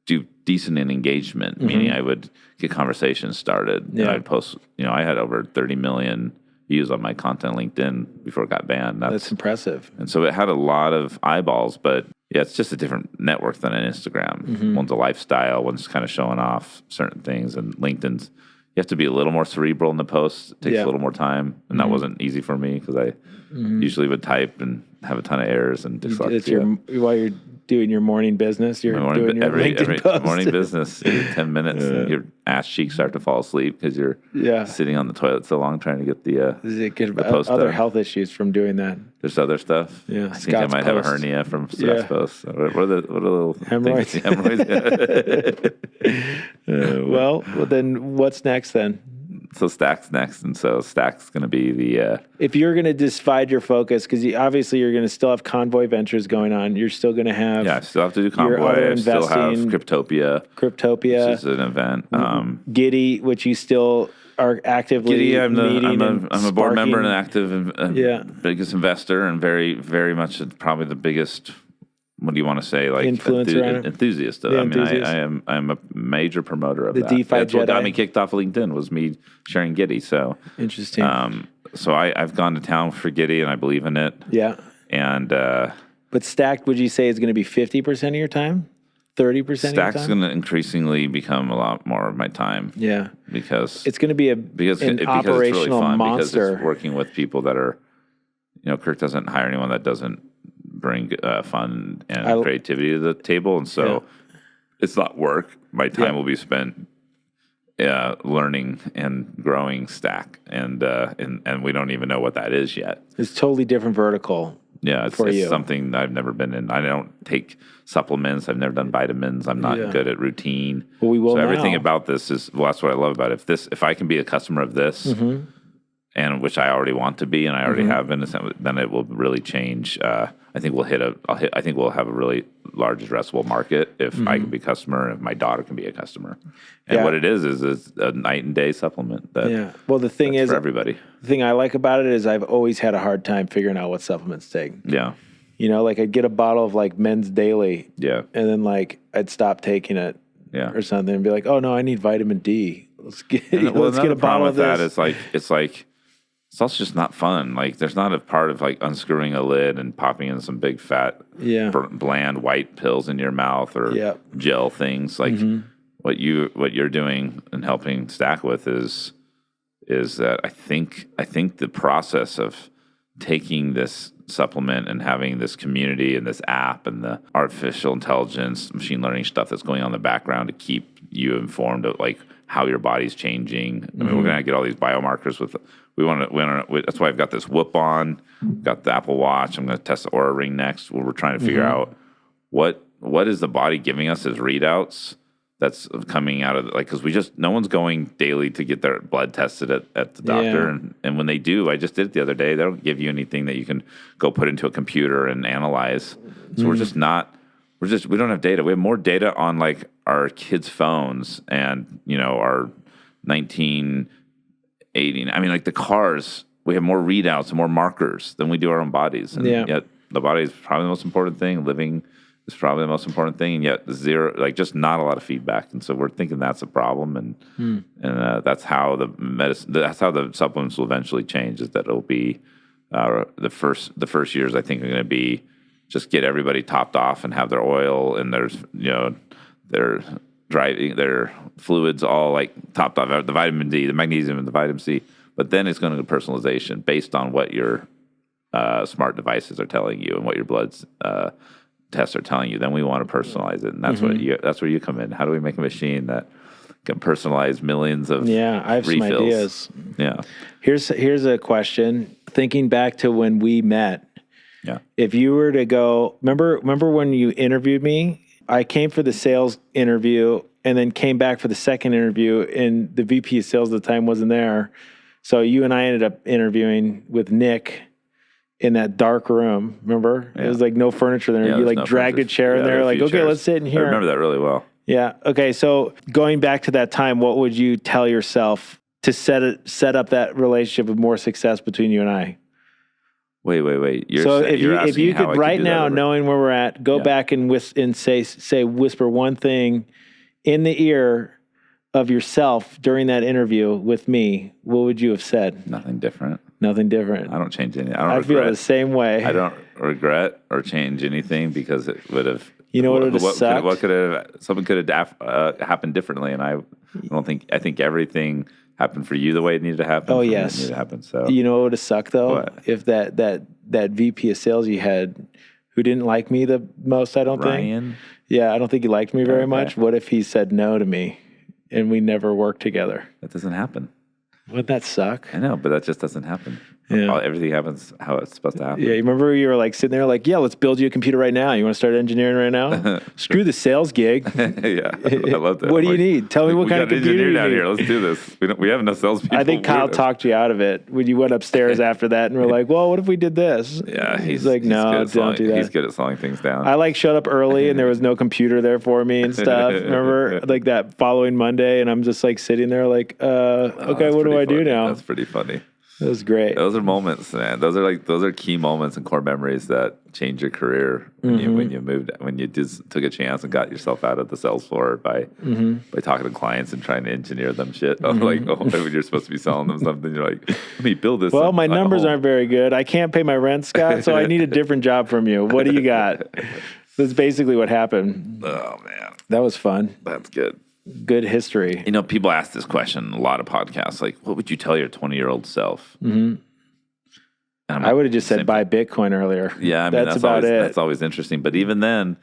do decent in engagement. Meaning I would get conversations started. And I'd post. I had over 30 million views on my content on LinkedIn before it got banned. That's impressive. And so it had a lot of eyeballs, but it's just a different network than an Instagram. One's a lifestyle. One's kind of showing off certain things, and LinkedIn's. You have to be a little more cerebral in the post. It takes a little more time, and that wasn't easy for me because I usually would type and have a ton of errors and dyslexia. While you're doing your morning business, you're doing your LinkedIn post. Morning business. 10 minutes, and your ass cheeks start to fall asleep because you're sitting on the toilet so long trying to get the post other done. health issues from doing that. There's other stuff. Yeah, I think I might have a hernia from Scott's post. What are the little hemorrhoids? Well, then what's next then? So Stack's next, and so Stack's going to be the. If you're going to divide your focus, because obviously you're going to still have Convoy Ventures going on, you're still going to have. Yeah, I still have to do Convoy. I still have Cryptopia, which is an event. Giddy, which you still are actively. Giddy, I'm a board member and an active, yeah, biggest investor, and very, very much probably the biggest what do you want to say? Like Influencer, enthusiast. The enthusiast. I'm a major promoter of The that. DeFi That's what got Jedi. me kicked off of LinkedIn was me sharing Giddy. So Interesting. so I've gone to town for Giddy and I believe in it. Yeah. And But Stacked, would you say is going to be 50% of your time? 30% of your Stack's time? going to increasingly become a lot more of my time. Yeah. Because It's going to be an it's operational really fun monster. because it's working with people that are, Kirk doesn't hire anyone that doesn't bring fun and creativity to the table. And so it's not work. My time will be spent learning and growing Stack. And we don't even know what that is yet. It's totally different vertical. Yeah, it's something I've never been in. I don't take supplements. I've never done vitamins. I'm not good at routine. Well, we will so everything now. about this is that's what I love about it. If I can be a customer of this, and which I already want to be, and I already have been, then it will really change. I think we'll I think we'll have a really large addressable market if I can be a customer and if my daughter can be a customer. And what it is a night and day supplement. Well, the thing is, for everybody. The thing I like about it is I've always had a hard time figuring out what supplements to take. Yeah. Like I'd get a bottle of like Men's Daily. Yeah. And then like I'd stop taking it. Yeah. Or something and be like, oh no, I need vitamin D. Let's get a bottle of that this. It's also just not fun. Like there's not a part of like unscrewing a lid and popping in some big fat, bland white pills in your mouth or gel things. Like what you're doing and helping Stack with is that I think the process of taking this supplement and having this community and this app and the artificial intelligence, machine learning stuff that's going on in the background to keep you informed of like how your body's changing. I mean, we're going to get all these biomarkers with. That's why I've got this Whoop on, got the Apple Watch. I'm going to test the Oura Ring next. Where we're trying to figure out what is the body giving us as readouts that's coming out of because no one's going daily to get their blood tested at the doctor, and when they do, I just did it the other day. They don't give you anything that you can go put into a computer and analyze. So we don't have data. We have more data on like our kids' phones and our 1980. I mean, like the cars, we have more readouts and more markers than we do our own bodies. And yet the body is probably the most important thing. Living is probably the most important thing. And yet just not a lot of feedback. And so we're thinking that's a problem. And that's how that's how the supplements will eventually change, is that it'll be the first years, I think, are going to be just get everybody topped off and have their oil and their fluids all like topped off, the vitamin D, the magnesium, and the vitamin C. But then it's going to go personalization based on what your smart devices are telling you and what your blood tests are telling you. Then we want to personalize it, and that's that's where you come in. How do we make a machine that can personalize millions of I have refills? Some ideas. Yeah. Here's a question. Thinking back to when we met. Yeah. If you were to go, remember when you interviewed me? I came for the sales interview and then came back for the second interview, and the VP of sales at the time wasn't there. So you and I ended up interviewing with Nick in that dark room. Remember? Yeah. It was like no furniture there. You like dragged a chair in there, like, okay, let's sit in here. I remember that really well. Yeah. Okay. So going back to that time, what would you tell yourself to set up that relationship with more success between you and I? Wait. If you could right now, knowing where we're at, go back and whisper one thing in the ear of yourself during that interview with me, what would you have said? Nothing different. Nothing different. I don't change anything. I feel the same way. I don't regret or change anything because it would have. You know what would have sucked? What could have? Something could have happened differently, and I think everything happened for you the way it needed to happen. Oh, yes. It needed to happen. So you know what would have sucked though? What? If that VP of sales you had, who didn't like me the most, I don't Ryan? think. Yeah, I don't think he liked me very much. What if he said no to me, and we never worked together? That doesn't happen. Wouldn't that suck? I know, but that just doesn't happen. Yeah. Everything happens how it's supposed to happen. Yeah, you remember you were like sitting there like, yeah, let's build you a computer right now. You want to start engineering right now? Screw the sales gig. Yeah, I love that. What do you need? Tell me what kind of computer you need. Here. Let's do this. We have enough salespeople. I think Kyle talked you out of it when you went upstairs after that and were like, well, what if we did this? Yeah, he's like, no, don't do that. He's good at slowing things down. I showed up early and there was no computer there for me and stuff. Remember like that following Monday, and I'm just like sitting there like, okay, what do I do now? That's pretty funny. That was great. Those are moments, man. Those are key moments and core memories that change your career when you just took a chance and got yourself out of the sales floor by talking to clients and trying to engineer them shit. When you're supposed to be selling them something, you're like, let me build this. Well, my numbers aren't very good. I can't pay my rent, Scott, so I need a different job from you. What do you got? That's basically what happened. Oh man, that was fun. That's good. Good history. People ask this question in a lot of podcasts, like, what would you tell your 20-year-old self? Mm-hmm. I would have just said buy Bitcoin earlier. Yeah, I mean, that's about it. That's always interesting. But even then,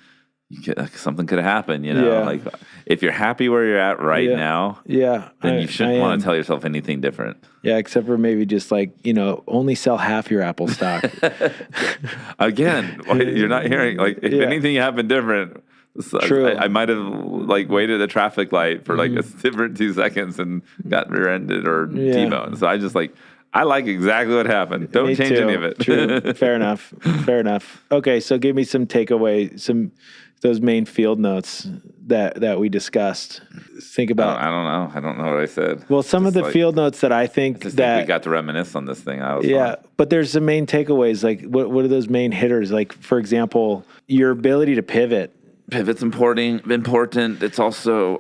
something could happen, Like, if you're happy where you're at right now, then you shouldn't want to tell yourself anything different. Yeah, except for maybe just like, only sell half your Apple stock. Again, you're not hearing, like, if anything happened different... True. I might have waited at a traffic light for a different 2 seconds and got rear-ended or T-boned. So I like exactly what happened. Don't change any of it. True. Fair enough. Okay, so give me some takeaway, those main field notes that we discussed. Think about. I don't know. I don't know what I said. Well, some of the field notes that I think that we got to reminisce on this thing. But there's some main takeaways. Like, what are those main hitters? Like, for example, your ability to pivot. Pivot's important. It's also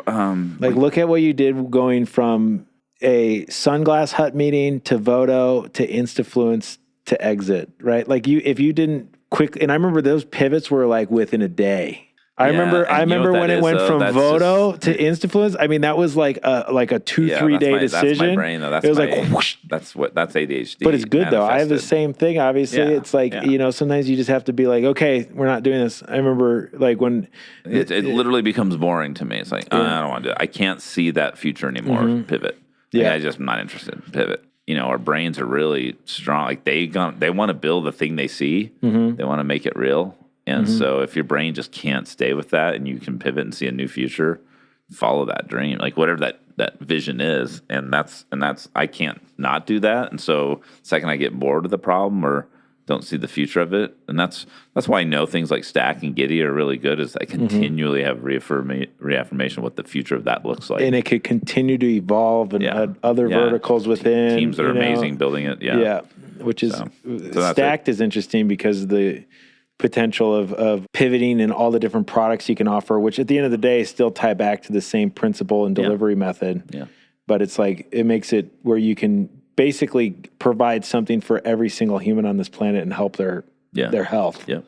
look at what you did going from a Sunglass Hut meeting to Vodo to Instafluence to Exit, right? Like if you didn't and I remember those pivots were like within a day. I remember when it went from Vodo to Instafluence. I mean, that was like a 2-3 day decision. That's my brain, though. It was like whoosh. That's ADHD. But it's good though. I have the same thing. Obviously, it's like sometimes you just have to be like, okay, we're not doing this. I remember like when it literally becomes boring to me. It's like I don't want to do it. I can't see that future anymore. Pivot. I just am not interested in pivot. Our brains are really strong. Like they want to build the thing they see. They want to make it real. And so if your brain just can't stay with that and you can pivot and see a new future, follow that dream, like whatever that vision is. And that's I can't not do that. And so the second I get bored of the problem or don't see the future of it, and that's why I know things like Stack and Giddy are really good, is I continually have reaffirmation what the future of that looks like. And it could continue to evolve and add other verticals within. Teams that are amazing building it. Yeah. Which is Stacked is interesting because the potential of pivoting and all the different products you can offer, which at the end of the day still tie back to the same principle and delivery method. Yeah. But it's like, it makes it where you can basically provide something for every single human on this planet and help their health. Yeah.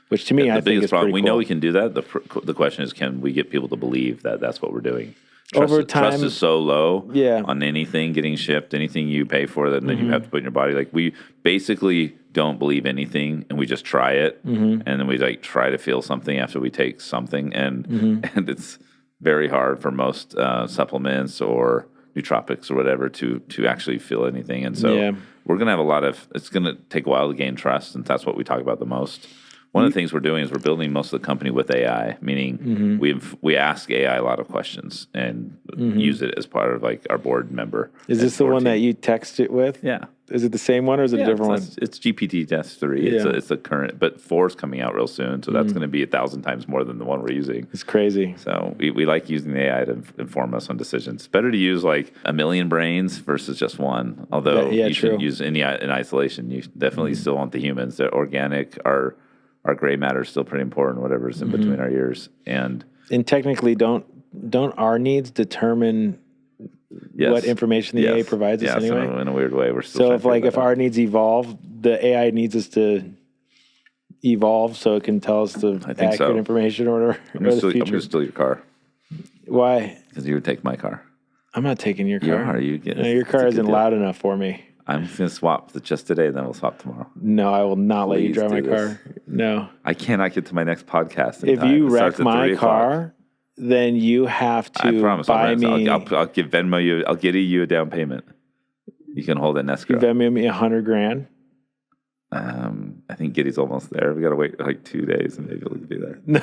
Which to me, I think is pretty cool. We know we can do that. The question is, can we get people to believe that that's what we're doing? Over time, trust is so low on anything getting shipped, anything you pay for that then you have to put in your body. Like, we basically don't believe anything and we just try it. And then we try to feel something after we take something. And it's very hard for most supplements or nootropics or whatever to actually feel anything. And so we're going to have it's going to take a while to gain trust. And that's what we talk about the most. One of the things we're doing is we're building most of the company with AI, meaning we ask AI a lot of questions and use it as part of our board member. Is this the one that you text it with? Yeah. Is it the same one or is it a different one? It's GPT-3. It's the current, but 4 is coming out real soon, so that's going to be 1,000 times more than the one we're using. It's crazy. So we like using the AI to inform us on decisions. It's better to use a million brains versus just one. Although you shouldn't use any in isolation. You definitely still want the humans. They're organic. Our gray matter is still pretty important, whatever's in between our ears. And technically, don't our needs determine what information the AI provides us anyway? So in a weird way, we're still if our needs evolve, the AI needs us to evolve so it can tell us the accurate information or whatever. I'm going to steal your car. Why? Because you would take my car. I'm not taking your car. You are. Your car isn't loud enough for me. I'm going to swap just today, then we'll swap tomorrow. No, I will not let you drive my car. No. I cannot get to my next podcast. If you wreck my car, then you have to buy me. I'll give Venmo you. I'll get you a down payment. You can hold it in escrow. You Venmo me $100,000. I think Giddy's almost there. We got to wait 2 days and maybe we'll be there. No.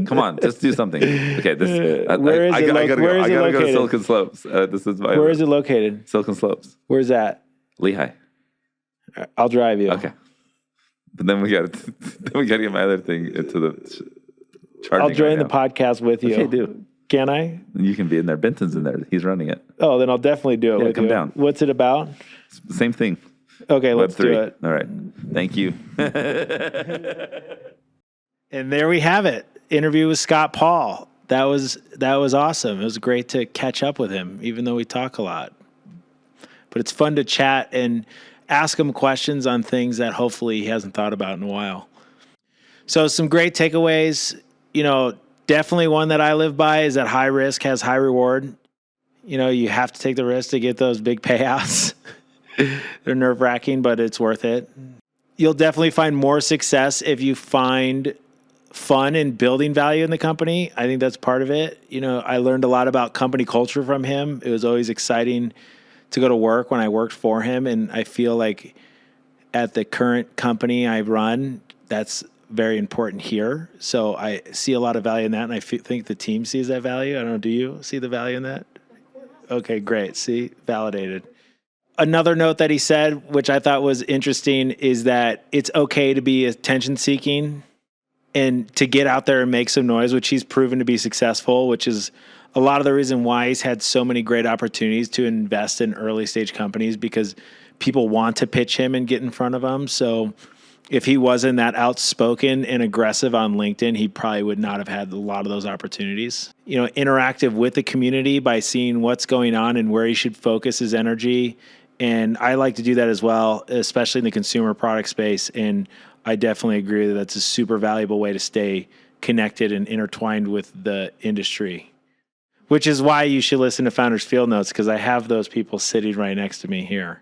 Come on, just do something. Okay, where is it? I gotta go to Silicon Slopes. Where is it located? Silicon Slopes. Where's that? Lehigh. I'll drive you. Okay. But then we got to get my other thing into the charging. I'll join the podcast with you. Okay, do. Can I? You can be in there. Benton's in there. He's running it. Oh, then I'll definitely do it Yeah, with come you. down. What's it about? It's the same thing. Okay, let's Web3. do it. All right. Thank you. And there we have it. Interview with Scott Paul. That was awesome. It was great to catch up with him, even though we talk a lot. But it's fun to chat and ask him questions on things that hopefully he hasn't thought about in a while. So some great takeaways. Definitely one that I live by is that high risk has high reward. You have to take the risk to get those big payouts. They're nerve-wracking, but it's worth it. You'll definitely find more success if you find fun in building value in the company. I think that's part of it. I learned a lot about company culture from him. It was always exciting to go to work when I worked for him. And I feel like at the current company I run, that's very important here. So I see a lot of value in that. And I think the team sees that value. I don't know. Do you see the value in that? Okay, great. See, validated. Another note that he said, which I thought was interesting, is that it's okay to be attention seeking and to get out there and make some noise, which he's proven to be successful, which is a lot of the reason why he's had so many great opportunities to invest in early stage companies, because people want to pitch him and get in front of him. So if he wasn't that outspoken and aggressive on LinkedIn, he probably would not have had a lot of those opportunities. Interactive with the community by seeing what's going on and where he should focus his energy. And I like to do that as well, especially in the consumer product space. And I definitely agree that that's a super valuable way to stay connected and intertwined with the industry, which is why you should listen to Founders Field Notes, because I have those people sitting right next to me here.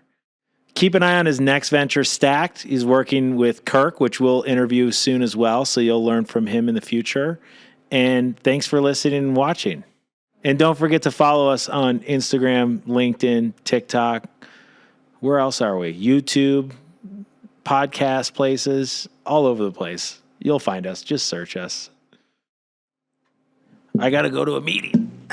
Keep an eye on his next venture, Stacked. He's working with Kirk, which we'll interview soon as well, so you'll learn from him in the future. And thanks for listening and watching. And don't forget to follow us on Instagram, LinkedIn, TikTok. Where else are we? YouTube, podcast places, all over the place. You'll find us. Just search us. I got to go to a meeting.